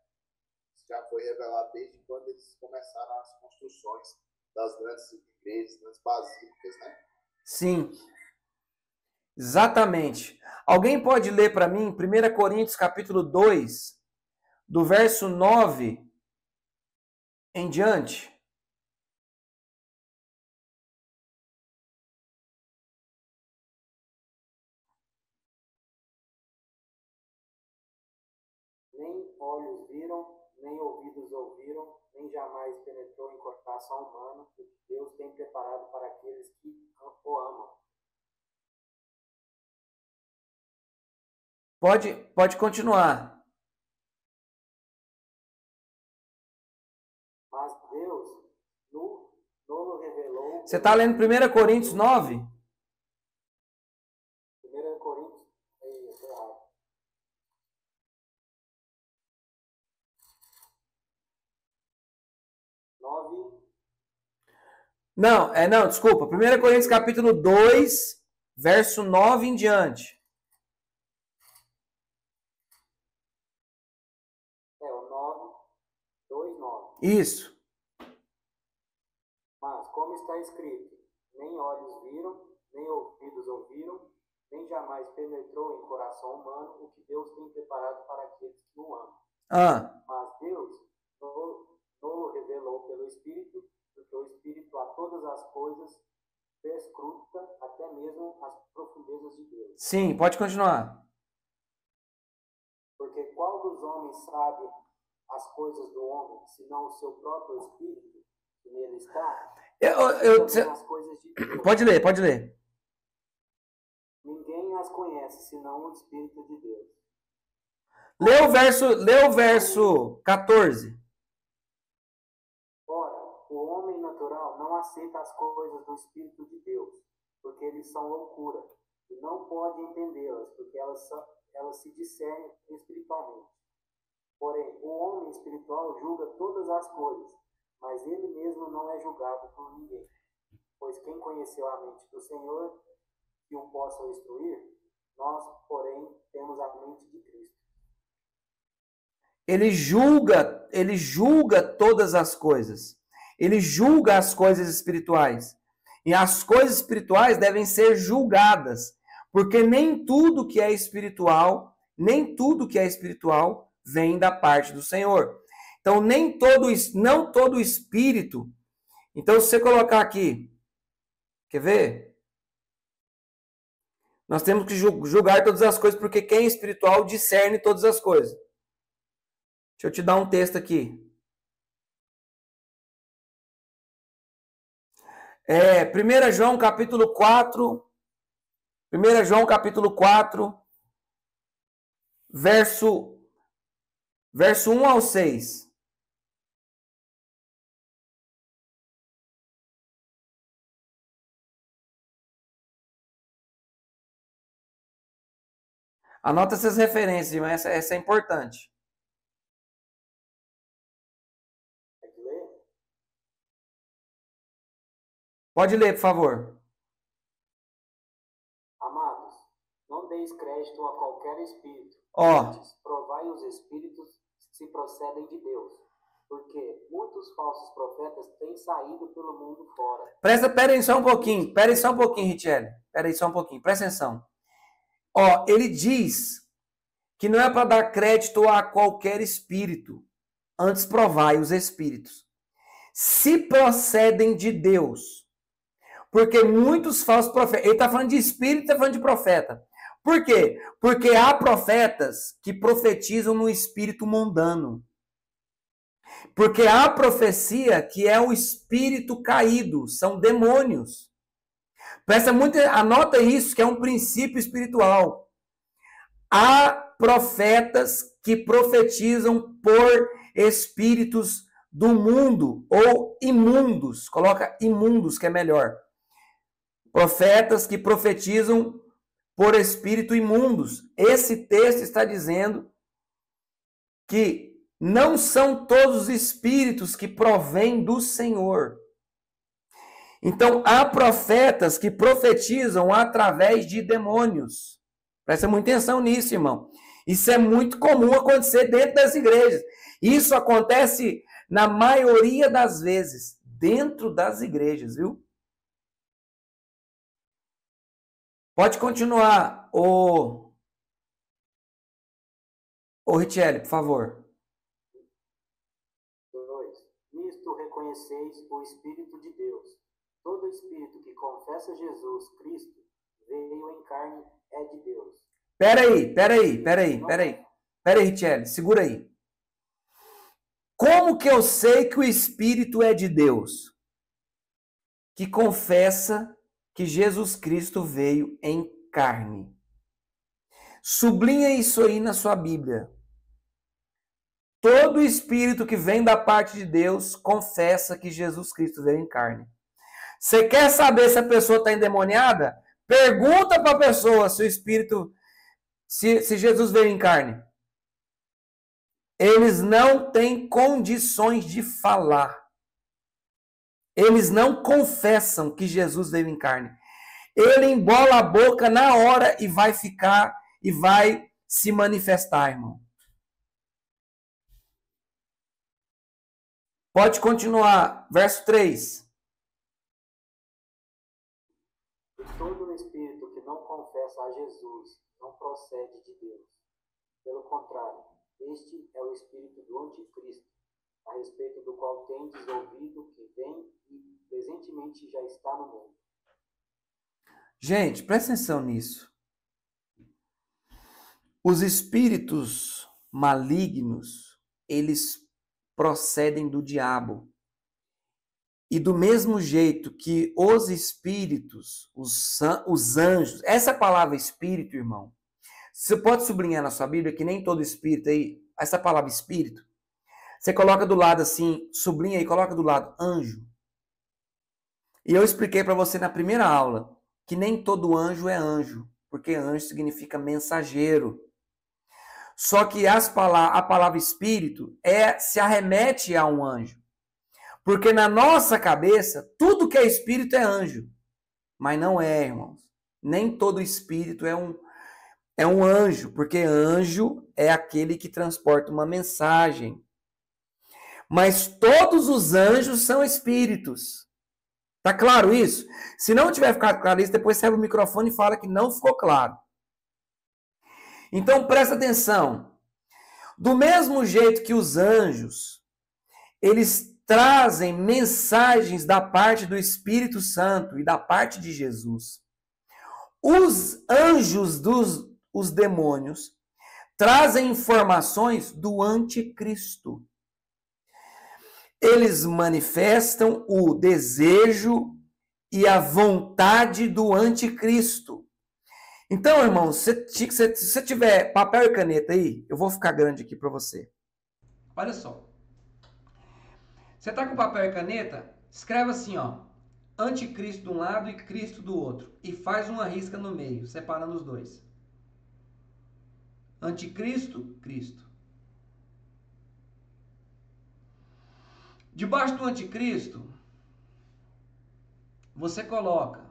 Isso já foi revelado desde quando eles começaram as construções das grandes igrejas, das basílicas, né? Sim. Exatamente. Alguém pode ler para mim 1 Coríntios capítulo 2, do verso 9 em diante? Nem olhos viram, nem ouvidos ouviram, nem jamais penetrou em coração humano o que Deus tem preparado para aqueles que o amam. Pode continuar. Mas Deus nos revelou... Você está lendo 1 Coríntios 9? 1 Coríntios... Isso, errado. Não, desculpa. 1 Coríntios capítulo 2, verso 9 em diante. O 9, 2, 9. Isso. Mas, como está escrito, nem olhos viram, nem ouvidos ouviram, nem jamais penetrou em coração humano o que Deus tem preparado para aqueles que o amam. Mas Deus nos revelou pelo Espírito, porque o Espírito a todas as coisas perscruta até mesmo as profundezas de Deus. Sim, pode continuar. Porque qual dos homens sabe as coisas do homem, senão o seu próprio Espírito que nele está? As coisas de Deus. Pode ler. Ninguém as conhece, senão o Espírito de Deus. Lê o verso 14. Ora, o homem natural não aceita as coisas do Espírito de Deus, porque eles são loucura, e não pode entendê-las, porque elas se discernem espiritualmente. Porém, o homem espiritual julga todas as coisas, mas ele mesmo não é julgado por ninguém. Pois quem conheceu a mente do Senhor, que o possam instruir, nós, porém, temos a mente de Cristo. Ele julga todas as coisas. Ele julga as coisas espirituais. E as coisas espirituais devem ser julgadas, porque nem tudo que é espiritual vem da parte do Senhor. Então, não todo espírito. Então, se você colocar aqui, quer ver? Nós temos que julgar todas as coisas, porque quem é espiritual discerne todas as coisas. Deixa eu te dar um texto aqui. 1 João capítulo 4, verso 1 ao 6. Anota essas referências, mas essa é importante. Pode ler, por favor. Amados, não deis crédito a qualquer espírito. Ó. Antes, provai os espíritos se procedem de Deus, porque muitos falsos profetas têm saído pelo mundo fora. Pera aí só um pouquinho, Richelle. Pera aí só um pouquinho, presta atenção. Ó, ele diz que não é para dar crédito a qualquer espírito, antes provai os espíritos, se procedem de Deus. Porque muitos falsos profetas, ele está falando de espírito, está falando de profeta. Por quê? Porque há profetas que profetizam no espírito mundano. Porque há profecia que é o espírito caído, são demônios. Presta muito, anota isso, que é um princípio espiritual. Há profetas que profetizam por espíritos do mundo ou imundos. Coloca imundos, que é melhor. Profetas que profetizam por espírito imundos. Esse texto está dizendo que não são todos os espíritos que provêm do Senhor. Então, há profetas que profetizam através de demônios. Presta muita atenção nisso, irmão. Isso é muito comum acontecer dentro das igrejas. Isso acontece, na maioria das vezes, dentro das igrejas, viu? Pode continuar, ô Richelle, por favor. 2. Nisto reconheceis o Espírito de Deus. Todo espírito que confessa Jesus Cristo veio em carne é de Deus. Peraí, Richelle, segura aí. Como que eu sei que o Espírito é de Deus? Que confessa que Jesus Cristo veio em carne. Sublinha isso aí na sua Bíblia. Todo espírito que vem da parte de Deus confessa que Jesus Cristo veio em carne. Você quer saber se a pessoa está endemoniada? Pergunta para a pessoa se o espírito, se Jesus veio em carne. Eles não têm condições de falar. Eles não confessam que Jesus veio em carne. Ele embola a boca na hora e vai ficar e vai se manifestar, irmão. Pode continuar. Verso 3. E todo espírito que não confessa a Jesus não procede de Deus. Pelo contrário, este é o espírito do anticristo, a respeito do qual tendes ouvido que vem e presentemente já está no mundo. Gente, presta atenção nisso. Os espíritos malignos, eles procedem do diabo. E do mesmo jeito que os espíritos, os anjos, essa palavra espírito, irmão, você pode sublinhar na sua Bíblia que nem todo espírito aí, essa palavra espírito, você coloca do lado assim, sublinha e coloca do lado anjo. E eu expliquei para você na primeira aula que nem todo anjo é anjo, porque anjo significa mensageiro. Só que a palavra espírito se arremete a um anjo. Porque na nossa cabeça, tudo que é espírito é anjo. Mas não é, irmãos. Nem todo espírito é um anjo, porque anjo é aquele que transporta uma mensagem. Mas todos os anjos são espíritos. Tá claro isso? Se não tiver ficado claro isso, depois você abre o microfone e fala que não ficou claro. Então presta atenção. Do mesmo jeito que os anjos, eles trazem mensagens da parte do Espírito Santo e da parte de Jesus. Os anjos os demônios trazem informações do anticristo. Eles manifestam o desejo e a vontade do anticristo. Então, irmão, se você tiver papel e caneta aí, eu vou ficar grande aqui para você. Olha só. Você tá com papel e caneta? Escreve assim, ó. Anticristo de um lado e Cristo do outro. E faz uma risca no meio, separando os dois. Anticristo, Cristo. Debaixo do anticristo, você coloca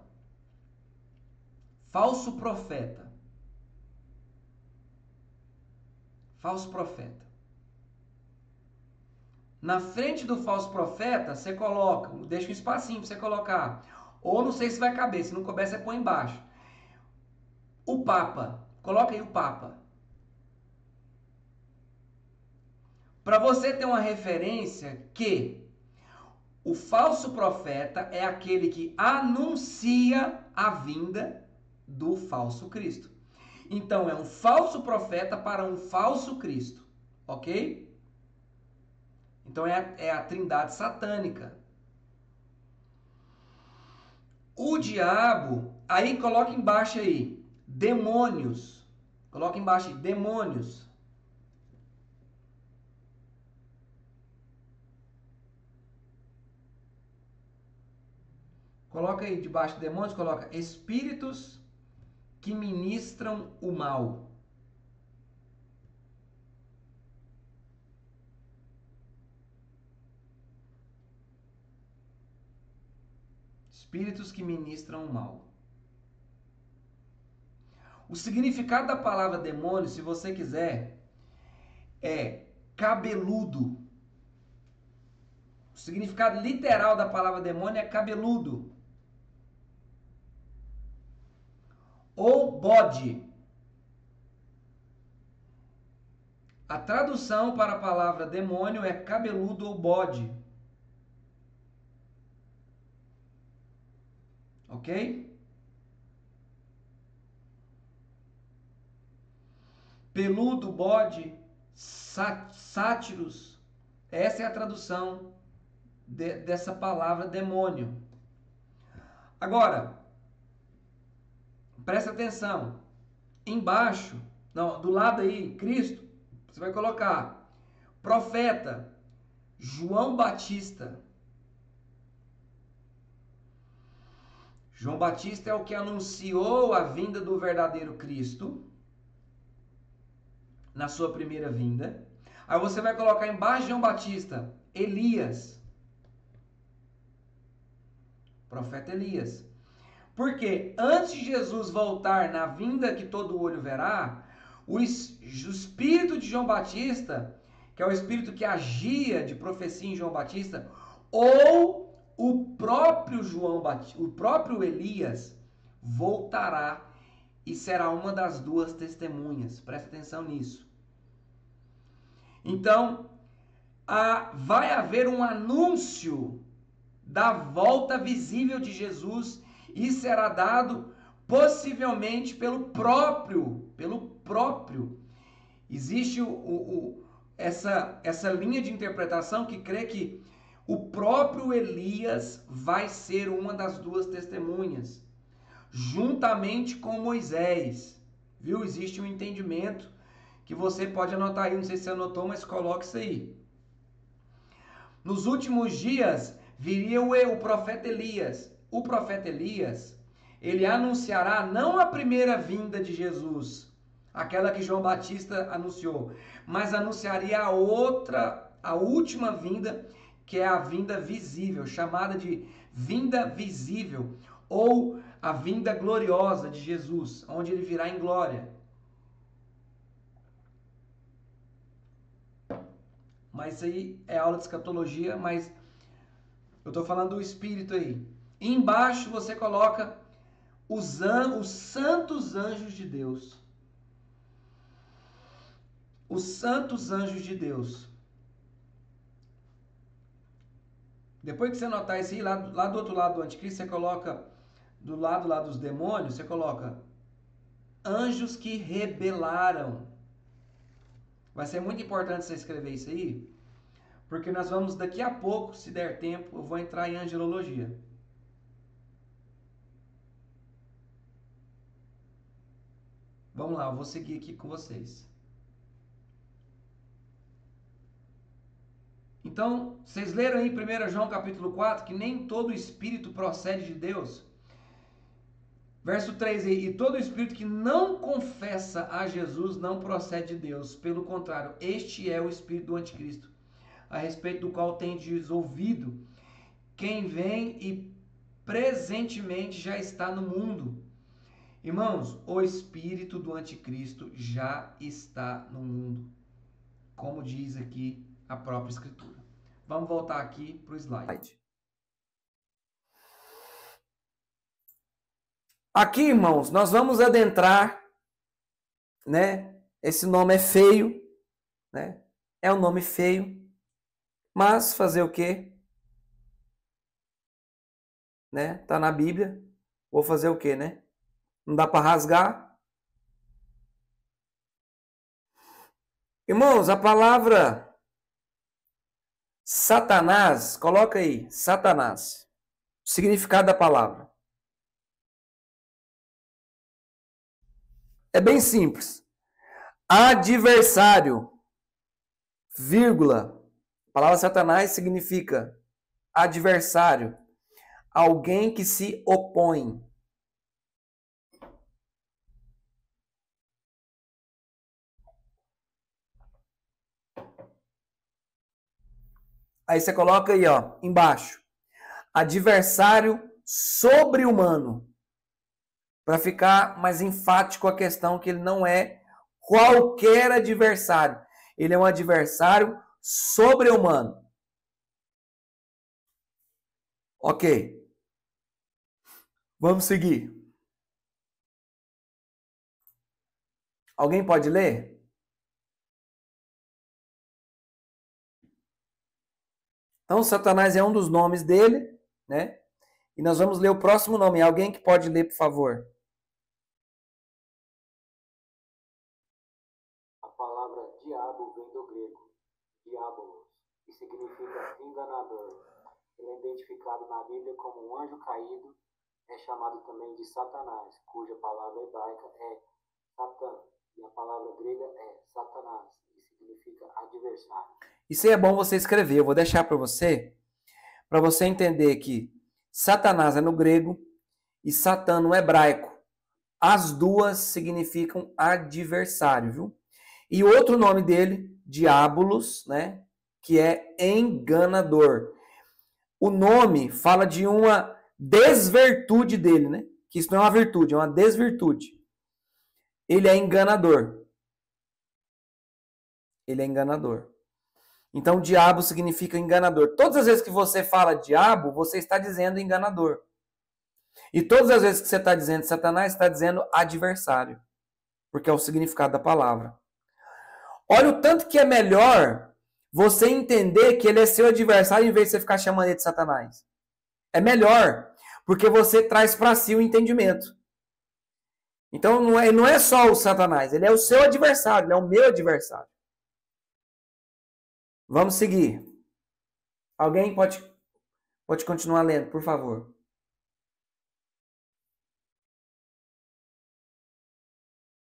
falso profeta. Falso profeta. Na frente do falso profeta, você coloca, deixa um espacinho para você colocar. Ou não sei se vai caber, se não couber, você põe embaixo. O Papa. Coloca aí o Papa. Para você ter uma referência que o falso profeta é aquele que anuncia a vinda do falso Cristo. Então, é um falso profeta para um falso Cristo. Ok? Então, é a trindade satânica. O diabo, aí coloca embaixo aí, demônios. Coloca embaixo aí, demônios. Coloca aí debaixo de demônios, coloca espíritos que ministram o mal. Espíritos que ministram o mal. O significado da palavra demônio, se você quiser, é cabeludo. O significado literal da palavra demônio é cabeludo. Ou bode. A tradução para a palavra demônio é cabeludo ou bode. Ok? Peludo, bode, sátiros. Essa é a tradução dessa palavra demônio. Agora, presta atenção. Embaixo, não, do lado aí, Cristo, você vai colocar profeta João Batista. João Batista é o que anunciou a vinda do verdadeiro Cristo na sua primeira vinda. Aí você vai colocar embaixo de João Batista Elias. Profeta Elias. Porque antes de Jesus voltar na vinda que todo olho verá, o espírito de João Batista, que é o espírito que agia de profecia em João Batista, ou o próprio João Batista, o próprio Elias, voltará e será uma das duas testemunhas. Presta atenção nisso. Então, vai haver um anúncio da volta visível de Jesus e será dado possivelmente pelo próprio. Existe essa linha de interpretação que crê que o próprio Elias vai ser uma das duas testemunhas, juntamente com Moisés. Viu? Existe um entendimento que você pode anotar aí, não sei se você anotou, mas coloque isso aí. Nos últimos dias viria o profeta Elias. O profeta Elias, ele anunciará não a primeira vinda de Jesus, aquela que João Batista anunciou, mas anunciaria a última vinda, que é a vinda visível, chamada de vinda visível, ou a vinda gloriosa de Jesus, onde ele virá em glória. Mas isso aí é aula de escatologia, mas eu estou falando do Espírito aí. E embaixo você coloca os santos anjos de Deus. Os santos anjos de Deus. Depois que você anotar isso aí, lá do outro lado do anticristo, você coloca, do lado lá dos demônios, você coloca anjos que rebelaram. Vai ser muito importante você escrever isso aí, porque nós vamos daqui a pouco, se der tempo, eu vou entrar em angelologia. Vamos lá, eu vou seguir aqui com vocês. Então, vocês leram aí 1 João capítulo 4, que nem todo espírito procede de Deus. Verso 3 aí, e todo espírito que não confessa a Jesus não procede de Deus. Pelo contrário, este é o espírito do anticristo, a respeito do qual tendes ouvido, quem vem e presentemente já está no mundo. Irmãos, o espírito do anticristo já está no mundo, como diz aqui a própria Escritura. Vamos voltar aqui para o slide. Aqui, irmãos, nós vamos adentrar, né? Esse nome é feio, né? É um nome feio, mas fazer o quê? Né? Tá na Bíblia. Vou fazer o quê, né? Não dá para rasgar. Irmãos, a palavra Satanás, coloca aí, Satanás. O significado da palavra. É bem simples. Adversário, vírgula. A palavra Satanás significa adversário. Alguém que se opõe. Aí você coloca aí, ó, embaixo. Adversário sobre-humano. Para ficar mais enfático a questão que ele não é qualquer adversário. Ele é um adversário sobre-humano. Ok. Vamos seguir. Alguém pode ler? Então, Satanás é um dos nomes dele, né? E nós vamos ler o próximo nome. Alguém que pode ler, por favor? A palavra diabo vem do grego, diabolos, que significa enganador. Ele é identificado na Bíblia como um anjo caído, é chamado também de Satanás, cuja palavra hebraica é Satã, e a palavra grega é Satanás, que significa adversário. Isso aí é bom você escrever. Eu vou deixar para você entender que Satanás é no grego e Satã no hebraico. As duas significam adversário, viu? E outro nome dele, diabolos, né? Que é enganador. O nome fala de uma desvirtude dele, né? Que isso não é uma virtude, é uma desvirtude. Ele é enganador. Ele é enganador. Então, diabo significa enganador. Todas as vezes que você fala diabo, você está dizendo enganador. E todas as vezes que você está dizendo Satanás, você está dizendo adversário. Porque é o significado da palavra. Olha o tanto que é melhor você entender que ele é seu adversário em vez de você ficar chamando ele de Satanás. É melhor, porque você traz para si o entendimento. Então, não é só o Satanás, ele é o seu adversário, ele é o meu adversário. Vamos seguir. Alguém pode continuar lendo, por favor.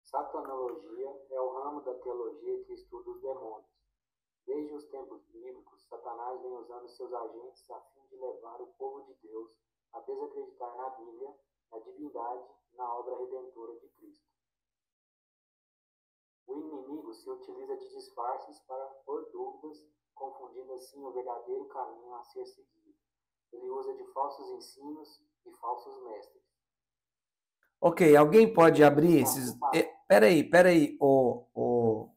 Satanologia é o ramo da teologia que estuda os demônios. Desde os tempos bíblicos, Satanás vem usando seus agentes a fim de levar o povo de Deus a desacreditar na Bíblia, na divindade e na obra redentora de Cristo. O inimigo se utiliza de disfarces para pôr dúvidas, confundindo assim o verdadeiro caminho a ser seguido. Ele usa de falsos ensinos e falsos mestres. Ok, alguém pode abrir esses... Peraí, o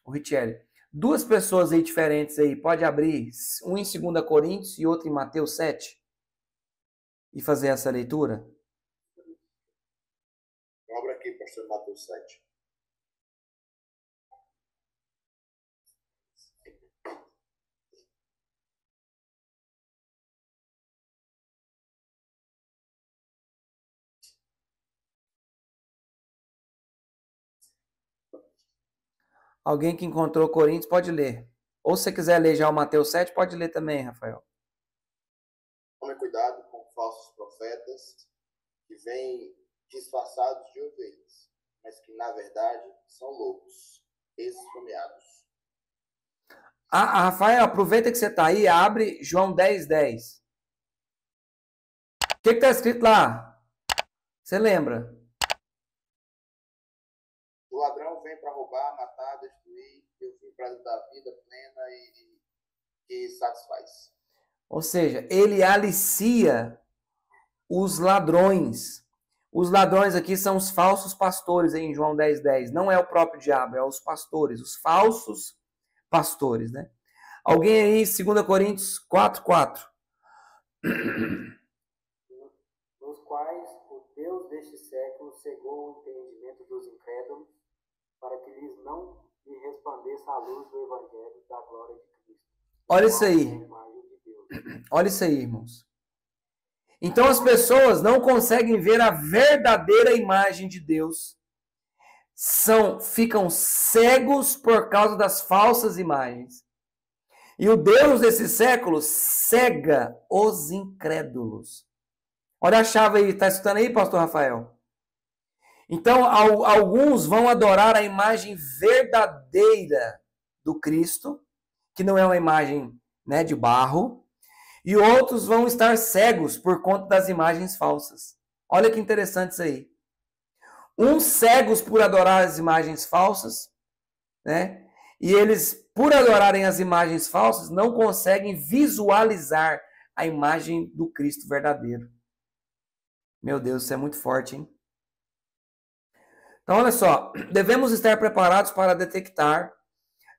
Richelli. Duas pessoas aí diferentes aí, pode abrir um em 2 Coríntios e outro em Mateus 7? E fazer essa leitura? Abra aqui, pastor Mateus 7. Alguém que encontrou Coríntios pode ler. Ou se você quiser ler já o Mateus 7, pode ler também, Rafael. Tome cuidado com falsos profetas que vêm disfarçados de ovelhas, mas que na verdade são lobos esfomeados. Rafael, aproveita que você está aí, abre João 10:10. O que está escrito lá? Você lembra? O ladrão vem para roubar, matar, destruir. Eu vim para dar vida plena e satisfaz. Ou seja, ele alicia os ladrões. Os ladrões aqui são os falsos pastores em João 10:10. Não é o próprio diabo, é os pastores, os falsos pastores, né? Alguém aí, 2 Coríntios 4:4. Nos quais o Deus deste século cegou o entendimento dos incrédulos, para que lhes não lhe resplandeça a luz do Evangelho da glória de Cristo. Olha isso aí. Olha isso aí, irmãos. Então as pessoas não conseguem ver a verdadeira imagem de Deus. Ficam cegos por causa das falsas imagens. E o Deus desse século cega os incrédulos. Olha a chave aí, está escutando aí, pastor Rafael? Então, alguns vão adorar a imagem verdadeira do Cristo, que não é uma imagem, né, de barro, e outros vão estar cegos por conta das imagens falsas. Olha que interessante isso aí. Uns cegos por adorar as imagens falsas, né? E eles, por adorarem as imagens falsas, não conseguem visualizar a imagem do Cristo verdadeiro. Meu Deus, isso é muito forte, hein? Então, olha só, devemos estar preparados para detectar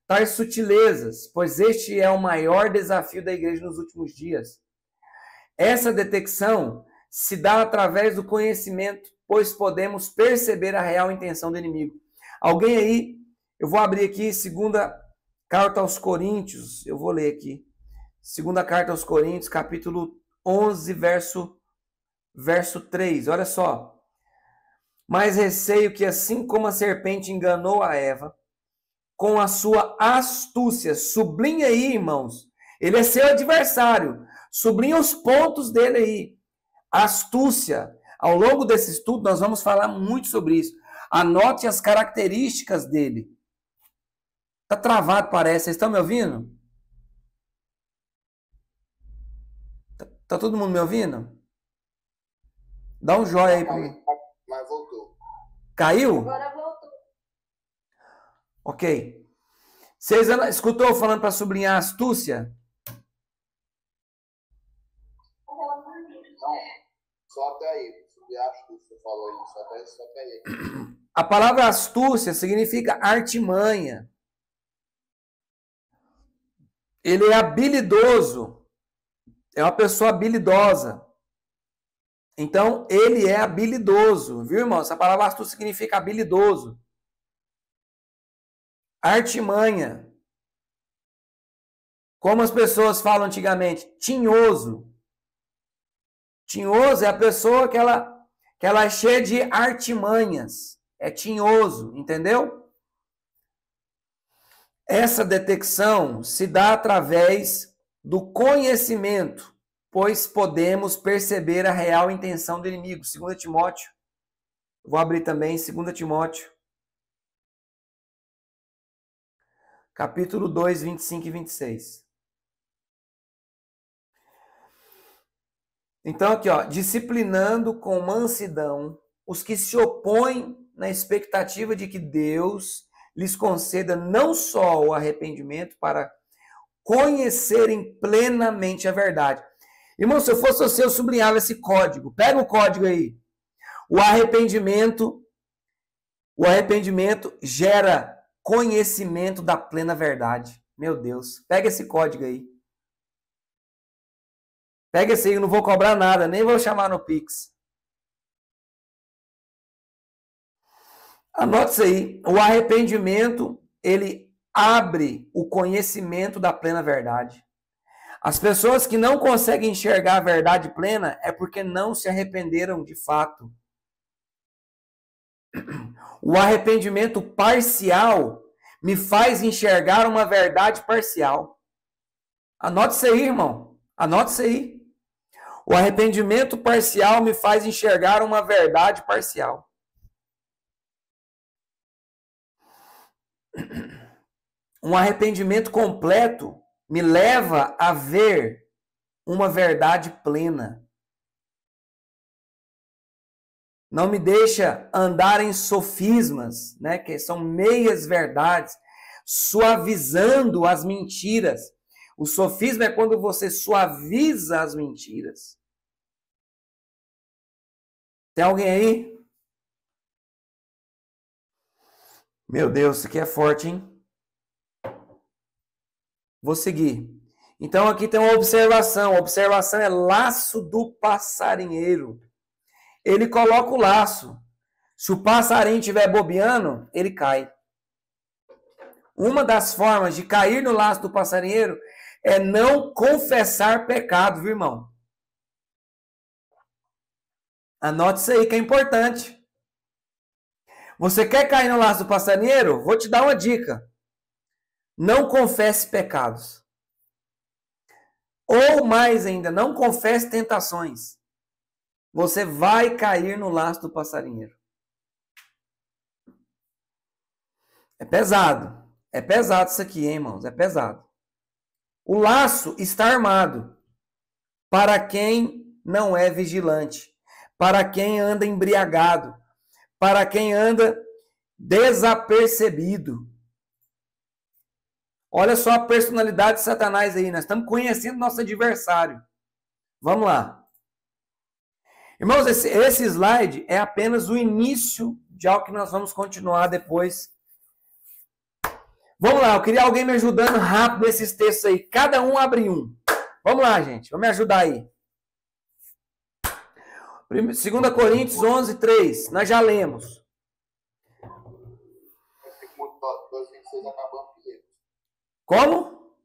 tais sutilezas, pois este é o maior desafio da igreja nos últimos dias. Essa detecção se dá através do conhecimento, pois podemos perceber a real intenção do inimigo. Alguém aí, eu vou abrir aqui 2ª carta aos Coríntios, eu vou ler aqui. 2ª carta aos Coríntios, capítulo 11, verso 3, olha só. Mas receio que assim como a serpente enganou a Eva, com a sua astúcia, sublinha aí, irmãos, ele é seu adversário, sublinha os pontos dele aí. Astúcia. Ao longo desse estudo, nós vamos falar muito sobre isso. Anote as características dele. Tá travado, parece. Vocês estão me ouvindo? Tá todo mundo me ouvindo? Dá um joia aí para mim. Mas voltou. Caiu? Agora voltou. Ok. Vocês escutou eu falando para sublinhar astúcia? Só até aí. Acho que você falou aí. Só até aí. A palavra astúcia significa artimanha. Ele é habilidoso. É uma pessoa habilidosa. Então, ele é habilidoso. Viu, irmão? Essa palavra astúcia significa habilidoso. Artimanha. Como as pessoas falam antigamente, tinhoso. Tinhoso é a pessoa que ela é cheia de artimanhas. É tinhoso, entendeu? Essa detecção se dá através do conhecimento, pois podemos perceber a real intenção do inimigo. 2 Timóteo. Vou abrir também 2 Timóteo. Capítulo 2, 25 e 26. Então, aqui, ó, disciplinando com mansidão os que se opõem na expectativa de que Deus lhes conceda não só o arrependimento para conhecerem plenamente a verdade. Irmão, se eu fosse você, eu sublinhava esse código. Pega o código aí. O arrependimento gera conhecimento da plena verdade. Meu Deus, pega esse código aí. Pega esse aí, eu não vou cobrar nada, nem vou chamar no Pix. Anote isso aí. O arrependimento, ele abre o conhecimento da plena verdade. As pessoas que não conseguem enxergar a verdade plena é porque não se arrependeram de fato. O arrependimento parcial me faz enxergar uma verdade parcial. Anote isso aí, irmão. Anote isso aí. O arrependimento parcial me faz enxergar uma verdade parcial. Um arrependimento completo me leva a ver uma verdade plena. Não me deixa andar em sofismas, né, que são meias verdades, suavizando as mentiras. O sofisma é quando você suaviza as mentiras. Tem alguém aí? Meu Deus, isso aqui é forte, hein? Vou seguir. Então aqui tem uma observação. A observação é laço do passarinheiro. Ele coloca o laço. Se o passarinho estiver bobeando, ele cai. Uma das formas de cair no laço do passarinheiro é não confessar pecado, viu, irmão? Anote isso aí que é importante. Você quer cair no laço do passarinheiro? Vou te dar uma dica. Não confesse pecados. Ou mais ainda, não confesse tentações. Você vai cair no laço do passarinheiro. É pesado. É pesado isso aqui, hein, irmãos? É pesado. O laço está armado para quem não é vigilante, para quem anda embriagado, para quem anda desapercebido. Olha só a personalidade de Satanás aí. Nós estamos conhecendo nosso adversário. Vamos lá. Irmãos, esse slide é apenas o início de algo que nós vamos continuar depois. Vamos lá, eu queria alguém me ajudando rápido nesses textos aí. Cada um abre um. Vamos lá, gente. Vamos me ajudar aí. 2 Coríntios 11, 3. Nós já lemos. Como?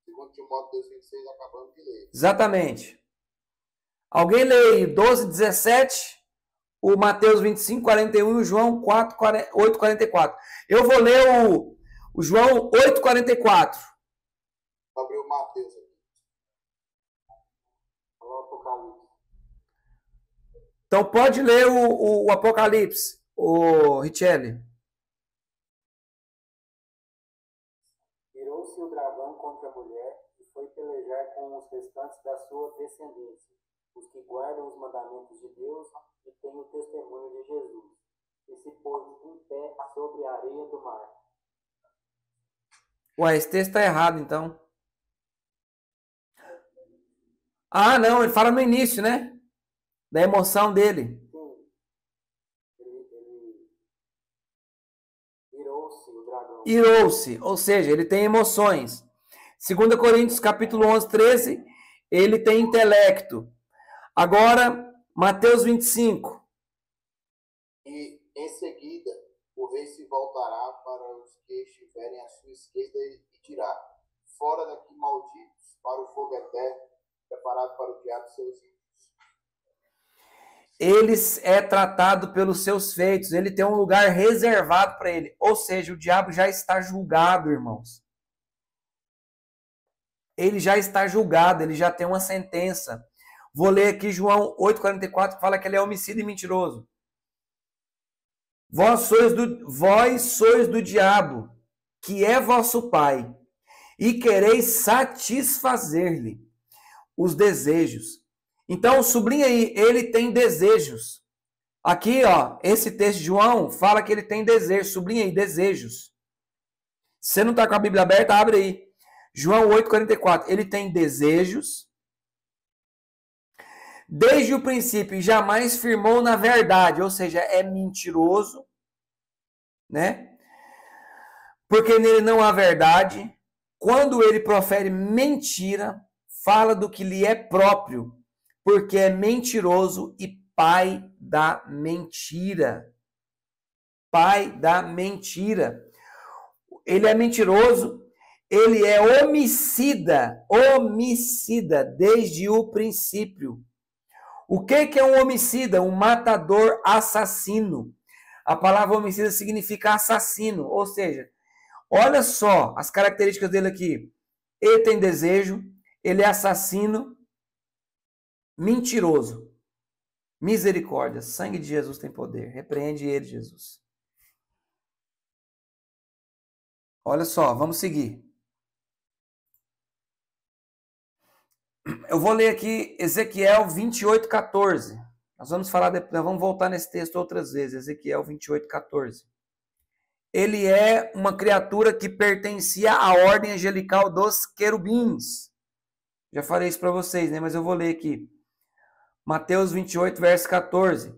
2 Timóteo 2,26, acabando de ler. Exatamente. Alguém lê aí 12, 17, o Mateus 25, 41 e o João 4, 8, 44. Eu vou ler o João 8, 44. Abriu o Mateus aqui. Falou Apocalipse. Então pode ler o Apocalipse, o Richelli. Virou-se o dragão contra a mulher e foi pelejar com os restantes da sua descendência, os que guardam os mandamentos de Deus e têm o testemunho de Jesus, e se pôs em pé sobre a areia do mar. Ué, esse texto está errado, então. Ah, não, ele fala no início, né? Da emoção dele. Sim, ele virou-se o dragão. Irou-se, ou seja, ele tem emoções. 2 Coríntios capítulo 11, 13, ele tem intelecto. Agora, Mateus 25. E em seguida, o rei se voltará para os que estiverem à sua esquerda e dirá: fora daqui, malditos, para o fogo eterno, preparado para o diabo e seus ímpios. Ele é tratado pelos seus feitos, ele tem um lugar reservado para ele. Ou seja, o diabo já está julgado, irmãos. Ele já está julgado, ele já tem uma sentença. Vou ler aqui João 8,44, que fala que ele é homicida e mentiroso. Vós sois do diabo, que é vosso pai, e quereis satisfazer-lhe os desejos. Então, sublinha aí, ele tem desejos. Aqui, ó, esse texto de João fala que ele tem desejos. Sublinha aí, desejos. Se você não está com a Bíblia aberta, abre aí. João 8,44. Ele tem desejos. Desde o princípio, jamais firmou na verdade. Ou seja, é mentiroso. Né? Porque nele não há verdade. Quando ele profere mentira, fala do que lhe é próprio. Porque é mentiroso e pai da mentira. Pai da mentira. Ele é mentiroso, ele é homicida desde o princípio. O que é um homicida? Um matador assassino. A palavra homicida significa assassino, ou seja, olha só as características dele aqui. Ele tem desejo, ele é assassino, mentiroso. Misericórdia, sangue de Jesus tem poder. Repreende ele, Jesus. Olha só, vamos seguir. Eu vou ler aqui Ezequiel 28:14. Nós vamos falar depois, nós vamos voltar nesse texto outras vezes. Ezequiel 28:14. Ele é uma criatura que pertencia à ordem angelical dos querubins. Já falei isso para vocês, né? Mas eu vou ler aqui. Mateus 28, verso 14.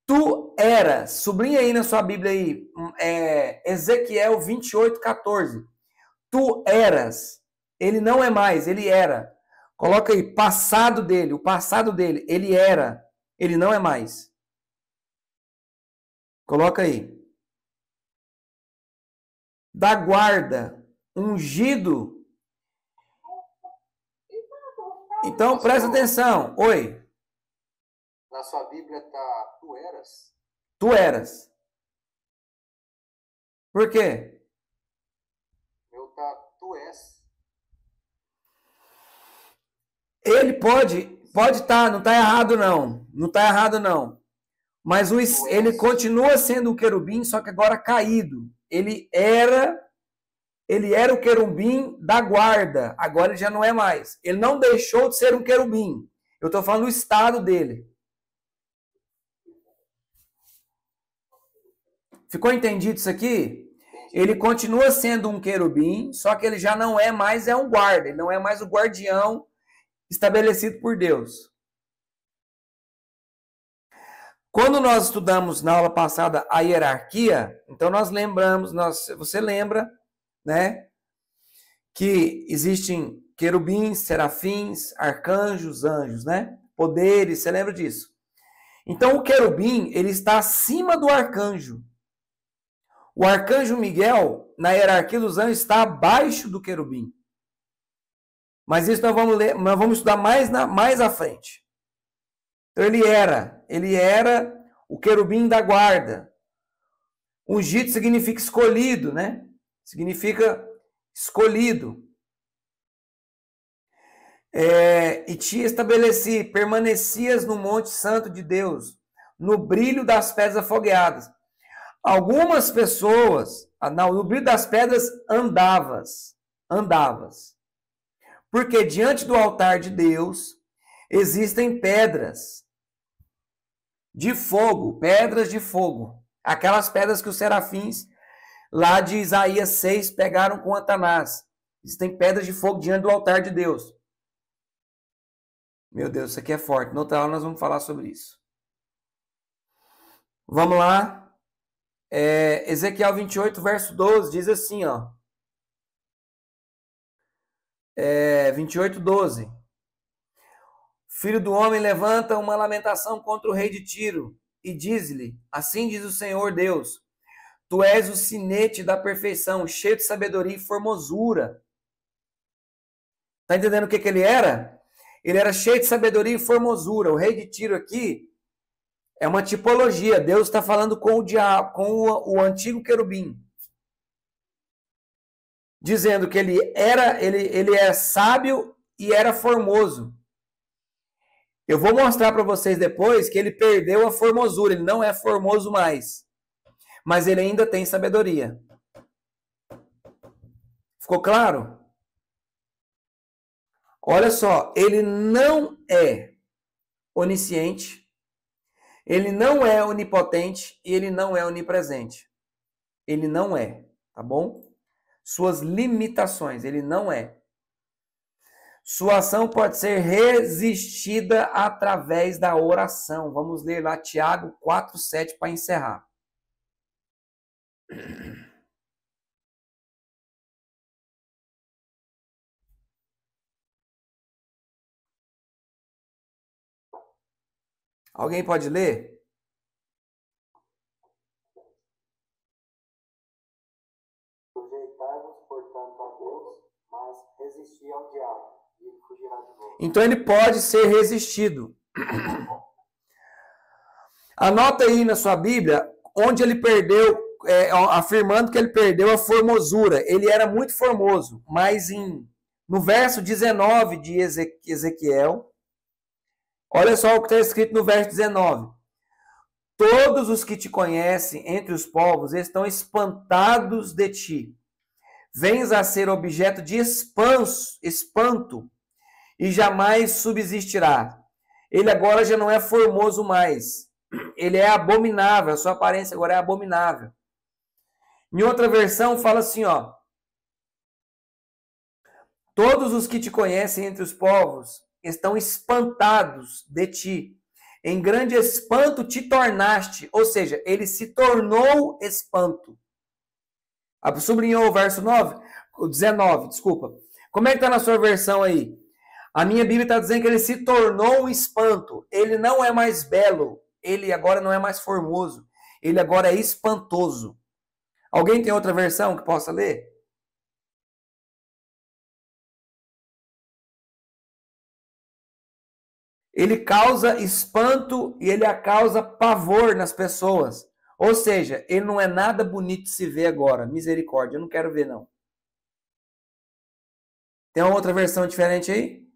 Tu eras, sublinha aí na sua Bíblia aí, Ezequiel 28, 14. Tu eras. Ele não é mais, ele era. Coloca aí, passado dele, o passado dele. Ele era, ele não é mais. Coloca aí. Da guarda, ungido. Então, presta atenção. Oi. Na sua Bíblia tá tu eras? Tu eras. Por quê? Meu tá tu és. Ele pode estar, não está errado não. Não está errado não. Mas ele continua sendo um querubim, só que agora caído. Ele era o querubim da guarda. Agora ele já não é mais. Ele não deixou de ser um querubim. Eu estou falando do estado dele. Ficou entendido isso aqui? Ele continua sendo um querubim, só que ele já não é mais um guarda. Ele não é mais o guardião estabelecido por Deus. Quando nós estudamos na aula passada a hierarquia, então nós lembramos, você lembra, né, que existem querubins, serafins, arcanjos, anjos, né? Poderes, você lembra disso? Então o querubim, ele está acima do arcanjo. O arcanjo Miguel, na hierarquia dos anjos, está abaixo do querubim. Mas isso nós vamos estudar mais à frente. Então ele era o querubim da guarda. Ungido significa escolhido, né? Significa escolhido. E te estabeleci, permanecias no monte santo de Deus, no brilho das pedras afogueadas. Algumas pessoas, no brilho das pedras andavas. Porque diante do altar de Deus existem pedras de fogo, aquelas pedras que os serafins lá de Isaías 6 pegaram com Antanás. Existem pedras de fogo diante do altar de Deus. Meu Deus, isso aqui é forte. Na outra aula nós vamos falar sobre isso. Vamos lá. Ezequiel 28, verso 12, diz assim, ó. 28, 12. Filho do homem, levanta uma lamentação contra o rei de Tiro e diz-lhe, assim diz o Senhor Deus, tu és o sinete da perfeição, cheio de sabedoria e formosura. Tá entendendo o que ele era? Ele era cheio de sabedoria e formosura. O rei de Tiro aqui é uma tipologia. Deus está falando com o diabo, com o antigo querubim, dizendo que ele é sábio e era formoso. Eu vou mostrar para vocês depois que ele perdeu a formosura. Ele não é formoso mais, mas ele ainda tem sabedoria. Ficou claro? Olha só, ele não é onisciente, ele não é onipotente e ele não é onipresente. Ele não é, tá bom? Suas limitações, ele não é. Sua ação pode ser resistida através da oração. Vamos ler lá Tiago 4:7 para encerrar. Alguém pode ler? Sujeitai-vos, portanto, a Deus, mas resisti ao diabo. Então ele pode ser resistido. Anota aí na sua Bíblia onde ele perdeu, afirmando que ele perdeu a formosura. Ele era muito formoso, mas no verso 19 de Ezequiel, olha só o que está escrito no verso 19. Todos os que te conhecem entre os povos estão espantados de ti. Vens a ser objeto de espanto e jamais subsistirá. Ele agora já não é formoso mais. Ele é abominável. A sua aparência agora é abominável. Em outra versão fala assim, ó. Todos os que te conhecem entre os povos estão espantados de ti. Em grande espanto te tornaste. Ou seja, ele se tornou espanto. Sublinhou o verso 9? O 19, desculpa. Como é que está na sua versão aí? A minha Bíblia está dizendo que ele se tornou um espanto. Ele não é mais belo. Ele agora não é mais formoso. Ele agora é espantoso. Alguém tem outra versão que possa ler? Ele causa espanto e ele causa pavor nas pessoas. Ou seja, ele não é nada bonito de se ver agora. Misericórdia, eu não quero ver, não. Tem uma outra versão diferente aí?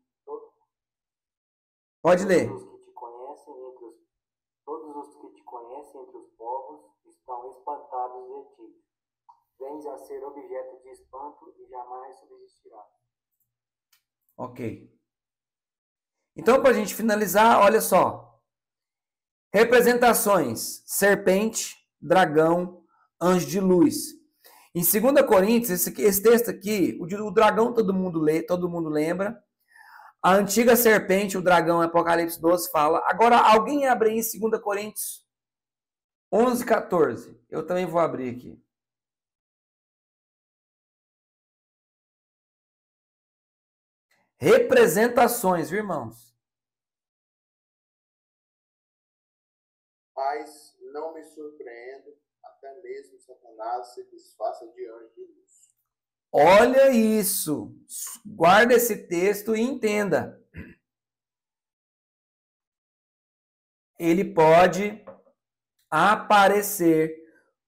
Pode ler. Todos os que te conhecem entre os povos estão espantados de ti. Vens a ser objeto de espanto e jamais subsistirá. Ok. Então, para a gente finalizar, olha só. Representações: serpente, dragão, anjo de luz. Em 2 Coríntios, esse texto aqui, o dragão todo mundo lê, todo mundo lembra. A antiga serpente, o dragão, Apocalipse 12, fala. Agora, alguém abre aí em 2 Coríntios 11, 14. Eu também vou abrir aqui. Representações, viu, irmãos? Mas não me surpreendo, até mesmo Satanás se disfarça de anjo de luz. Olha isso. Guarda esse texto e entenda. Ele pode aparecer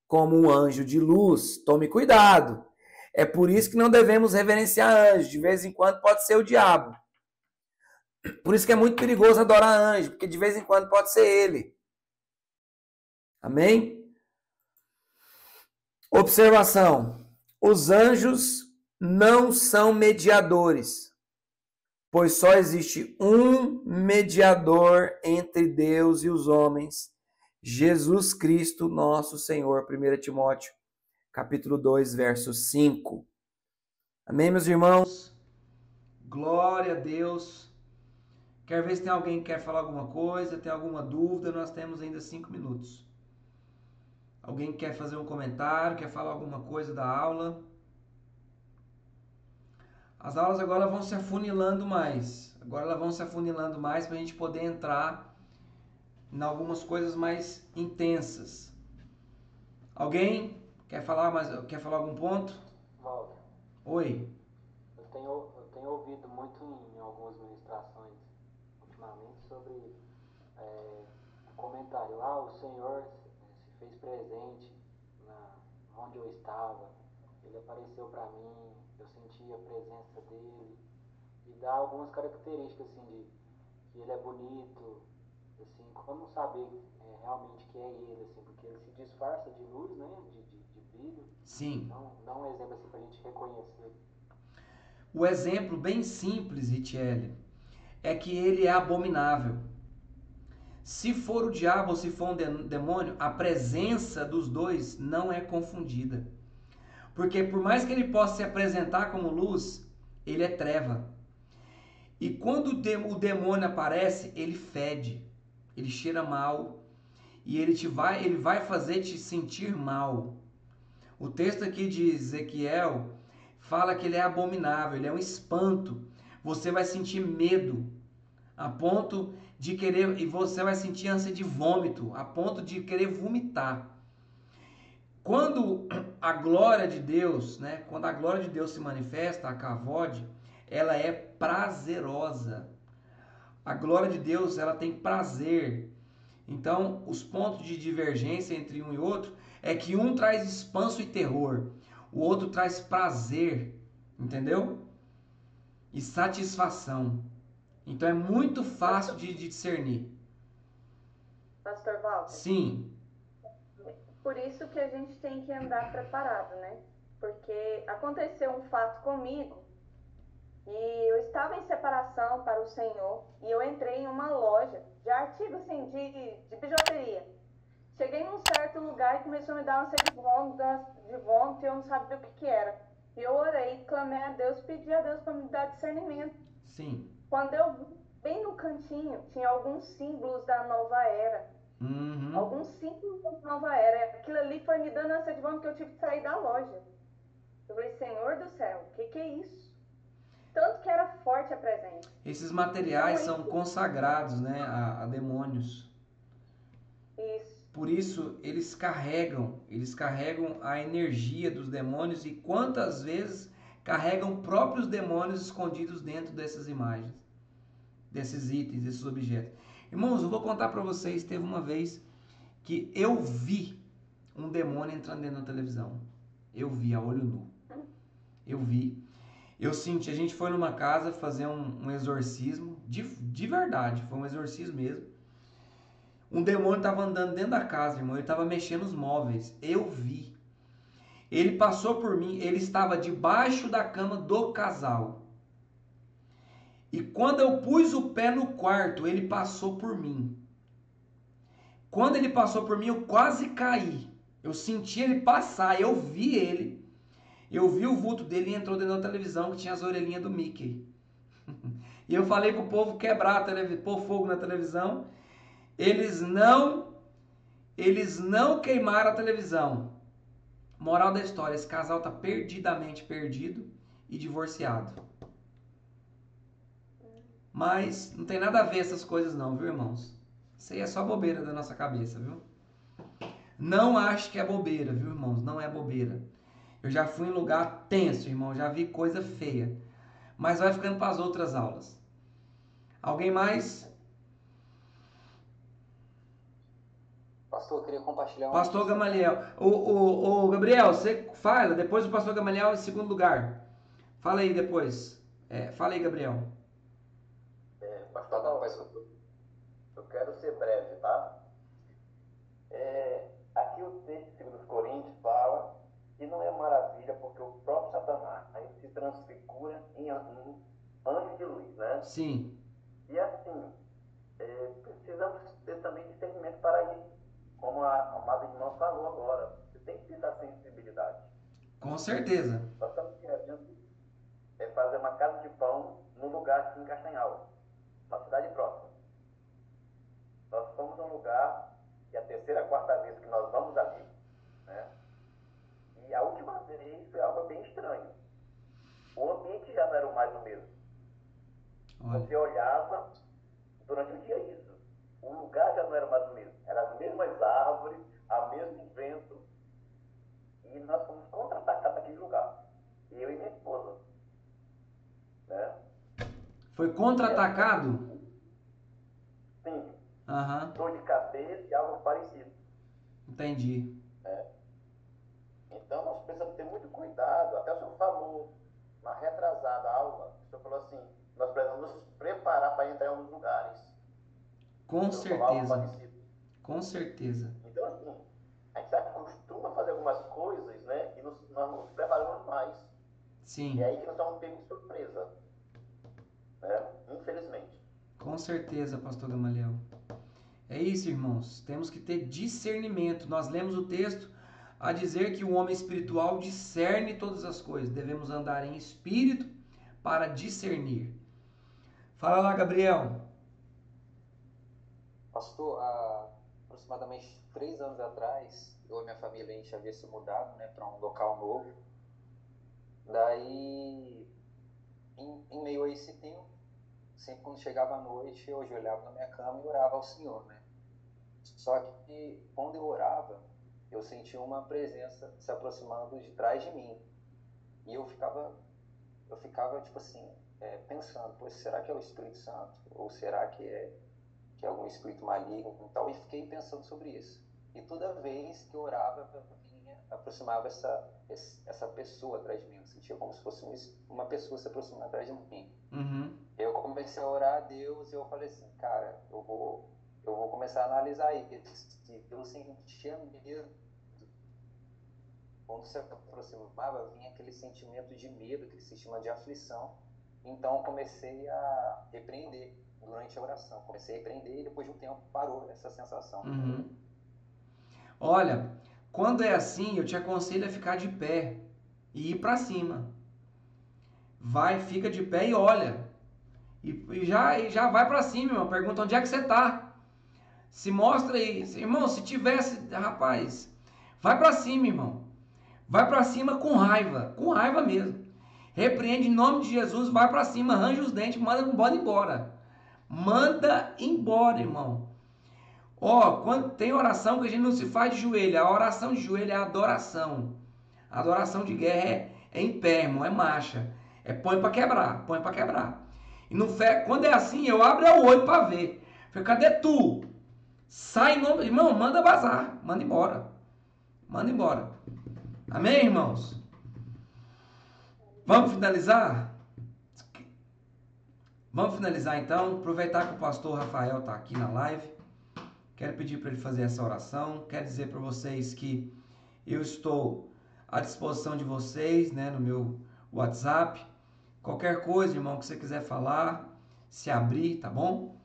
como um anjo de luz. Tome cuidado. É por isso que não devemos reverenciar anjos. De vez em quando pode ser o diabo. Por isso que é muito perigoso adorar anjo, porque de vez em quando pode ser ele. Amém? Observação. Os anjos não são mediadores, pois só existe um mediador entre Deus e os homens, Jesus Cristo, nosso Senhor. 1 Timóteo, capítulo 2, verso 5. Amém, meus irmãos? Glória a Deus. Quero ver se tem alguém que quer falar alguma coisa, tem alguma dúvida. Nós temos ainda 5 minutos. Alguém quer fazer um comentário, quer falar alguma coisa da aula? As aulas agora vão se afunilando mais. Agora elas vão se afunilando mais para a gente poder entrar em algumas coisas mais intensas. Alguém quer falar algum ponto? Walter, Oi. eu tenho ouvido muito em algumas ministrações ultimamente sobre comentário. O Senhor se fez presente onde eu estava. Ele apareceu para mim, eu senti a presença dele. E dá algumas características assim de que ele é bonito, assim, como saber realmente que é ele, assim, porque ele se disfarça de luz, né, de brilho. Sim. Então, dá um exemplo assim pra gente reconhecer. O exemplo bem simples, Richelle, é que ele é abominável. Se for o diabo ou se for um demônio, a presença dos dois não é confundida. Porque por mais que ele possa se apresentar como luz, ele é treva. E quando o demônio aparece, ele fede, ele cheira mal e ele vai fazer te sentir mal. O texto aqui de Ezequiel fala que ele é abominável, ele é um espanto. Você vai sentir medo a ponto de querer, e você vai sentir ânsia de vômito, a ponto de querer vomitar. Quando a glória de Deus, né, quando a glória de Deus se manifesta, a kavod, ela é prazerosa. A glória de Deus, ela tem prazer. Então, os pontos de divergência entre um e outro é que um traz espanto e terror, o outro traz prazer, entendeu? E satisfação. Então é muito fácil de discernir. Pastor Walter? Sim. Por isso que a gente tem que andar preparado, né? Porque aconteceu um fato comigo e eu estava em separação para o Senhor e eu entrei em uma loja de artigos assim, de bijuteria. Cheguei num certo lugar e começou a me dar uma sede de vômito e eu não sabia o que era. E eu orei, clamei a Deus, pedi a Deus para me dar discernimento. Sim. Quando eu vi, bem no cantinho, tinha alguns símbolos da nova era. Uhum. Alguns símbolos da nova era. Aquilo ali foi me dando ânsia de vômito que eu tive que sair da loja. Eu falei, Senhor do céu, o que é isso? Tanto que era forte a presença. Esses materiais são consagrados, né, a demônios. Isso. Por isso eles carregam a energia dos demônios e quantas vezes carregam próprios demônios escondidos dentro dessas imagens, desses itens, desses objetos. Irmãos, eu vou contar para vocês, teve uma vez que eu vi um demônio entrando dentro da televisão. Eu vi a olho nu. Eu vi. Eu senti, a gente foi numa casa fazer um exorcismo, de verdade, foi um exorcismo mesmo. Um demônio estava andando dentro da casa, irmão, ele estava mexendo os móveis. Eu vi. Ele passou por mim, ele estava debaixo da cama do casal. E quando eu pus o pé no quarto, ele passou por mim. Quando ele passou por mim, eu quase caí. Eu senti ele passar, eu vi ele. Eu vi o vulto dele e entrou dentro da televisão que tinha as orelhinhas do Mickey. E eu falei pro povo quebrar a televisão, pôr fogo na televisão. Eles não queimaram a televisão. Moral da história, esse casal tá perdidamente perdido e divorciado. Mas não tem nada a ver essas coisas não, viu, irmãos? Isso aí é só bobeira da nossa cabeça, viu? Não acho que é bobeira, viu, irmãos? Não é bobeira. Eu já fui em lugar tenso, irmão. Já vi coisa feia. Mas vai ficando para as outras aulas. Alguém mais? Pastor, eu queria compartilhar Pastor Gamaliel. Ô, Gabriel, você fala. Depois o pastor Gamaliel em segundo lugar. Fala aí depois. Fala aí, Gabriel. Pastor, eu quero ser breve, tá? Aqui o texto de 2 Coríntios fala que não é maravilha porque o próprio Satanás se transfigura em anjo de luz, né? Sim. E assim, precisamos ter também discernimento para isso. Como a amada irmã falou agora, você tem que ter essa sensibilidade. Com certeza. Nós estamos querendo fazer uma casa de pão num lugar aqui em Castanhal, uma cidade próxima. Nós fomos num lugar que é a terceira, quarta vez que nós vamos ali, né? E a última vez foi algo bem estranho. O ambiente já não era mais o mesmo. Olha. Você olhava durante o dia isso. O lugar já não era mais o mesmo. Eram as mesmas árvores, o mesmo vento. E nós fomos contra-atacados naquele lugar. Eu e minha esposa. Né? Foi contra-atacado? Sim. Aham. Dor de cabeça e algo parecido. Entendi. Então nós precisamos ter muito cuidado. Até o senhor falou, na retrasada aula, o senhor falou assim, nós precisamos nos preparar para entrar em alguns lugares. Com certeza. Parecido. Com certeza. Então assim, a gente acostuma a fazer algumas coisas, né? E nós nos preparamos mais. Sim. E aí que nós estamos pegando de surpresa. Né? Infelizmente. Com certeza, pastor Gamaliel. É isso, irmãos. Temos que ter discernimento. Nós lemos o texto a dizer que o homem espiritual discerne todas as coisas. Devemos andar em espírito para discernir. Fala lá, Gabriel. Pastor, há aproximadamente 3 anos atrás, eu e minha família, a gente havia se mudado, né, para um local novo. Daí, em meio a esse tempo, sempre quando chegava a noite, eu ajoelhava na minha cama e orava ao Senhor, né? Só que quando eu orava, eu sentia uma presença se aproximando de trás de mim. E eu ficava tipo assim, pensando, pô, será que é o Espírito Santo? Ou será que é algum espírito maligno e tal? E fiquei pensando sobre isso. E toda vez que eu orava, aproximava essa pessoa atrás de mim. Eu sentia como se fosse uma pessoa se aproximando atrás de mim. Uhum. Eu comecei a orar a Deus e eu falei assim, cara, eu vou começar a analisar isso. Eu sentia medo. Quando se aproximava, vinha aquele sentimento de medo, aquele sentimento de aflição. Então eu comecei a repreender durante a oração. Comecei a repreender e depois de um tempo parou essa sensação. Uhum. Olha, quando é assim, eu te aconselho a ficar de pé e ir para cima. Vai, fica de pé e olha. E já vai para cima, irmão. Pergunta onde é que você tá. Se mostra aí. Irmão, se tivesse, rapaz, vai para cima, irmão. Vai para cima com raiva mesmo. Repreende em nome de Jesus, vai para cima, arranja os dentes, manda embora. Manda embora, irmão. Ó, quando tem oração que a gente não se faz de joelho, a oração de joelho é adoração. A adoração de guerra é em pé, irmão, é marcha. É põe para quebrar. E no fé, quando é assim, eu abro o olho para ver. Falei, cadê tu? Sai em nome, irmão, manda vazar, manda embora. Amém, irmãos? Vamos finalizar? Vamos finalizar então. Aproveitar que o pastor Rafael está aqui na live. Quero pedir para ele fazer essa oração. Quero dizer para vocês que eu estou à disposição de vocês, né, no meu WhatsApp. Qualquer coisa, irmão, que você quiser falar, se abrir, tá bom?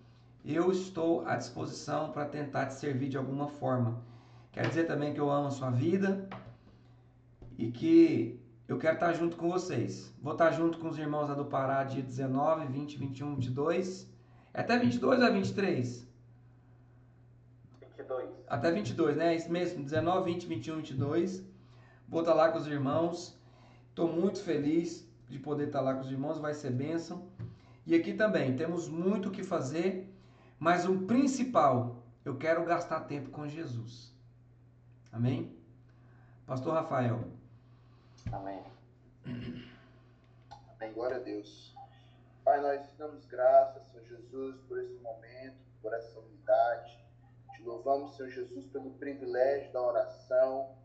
Eu estou à disposição para tentar te servir de alguma forma. Quero dizer também que eu amo a sua vida e que eu quero estar junto com vocês. Vou estar junto com os irmãos lá do Pará dia 19, 20, 21, 22. É até 22 ou é 23? 22. Até 22, né? Isso mesmo, 19, 20, 21, 22. Vou estar lá com os irmãos. Estou muito feliz de poder estar lá com os irmãos, vai ser bênção. E aqui também, temos muito o que fazer, mas o principal, eu quero gastar tempo com Jesus. Amém? Pastor Rafael. Amém. Amém, glória a Deus. Pai, nós te damos graças, Senhor Jesus, por esse momento, por essa unidade. Te louvamos, Senhor Jesus, pelo privilégio da oração.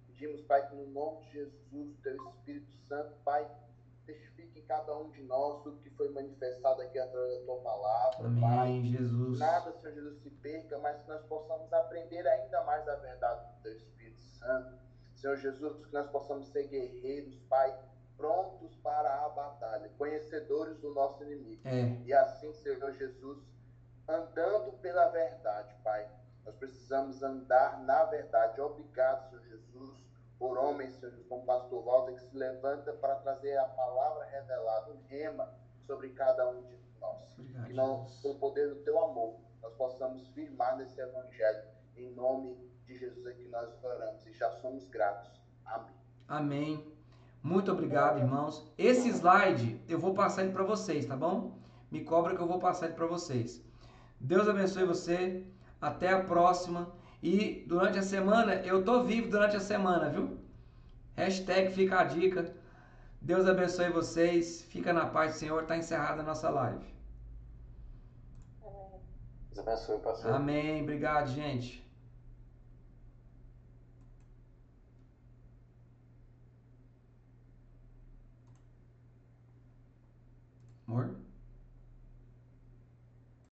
Pedimos, Pai, que no nome de Jesus, o Teu Espírito Santo, Pai, testifique em cada um de nós tudo que foi manifestado aqui através da Tua palavra, Amém, Pai. Jesus. Nada, Senhor Jesus, se perca, mas que nós possamos aprender ainda mais da verdade do Teu Espírito Santo. Senhor Jesus, que nós possamos ser guerreiros, Pai, prontos para a batalha, conhecedores do nosso inimigo. E assim, Senhor Jesus, andando pela verdade, Pai. Nós precisamos andar na verdade. Obrigado, Senhor Jesus, por homens, Senhor Jesus, como o pastor Walter, que se levanta para trazer a palavra revelada, um rema sobre cada um de nós. Obrigado, Que nós, Jesus. pelo poder do Teu amor, nós possamos firmar nesse evangelho. Em nome de Jesus é que nós oramos e já somos gratos. Amém. Amém. Muito obrigado, irmãos. Esse slide, eu vou passar ele para vocês, tá bom? Me cobra que eu vou passar ele para vocês. Deus abençoe você. Até a próxima. E durante a semana, eu tô vivo durante a semana, viu? Hashtag fica a dica. Deus abençoe vocês. Fica na paz do Senhor. Tá encerrada a nossa live. Deus abençoe, pastor. Amém. Obrigado, gente. Amor?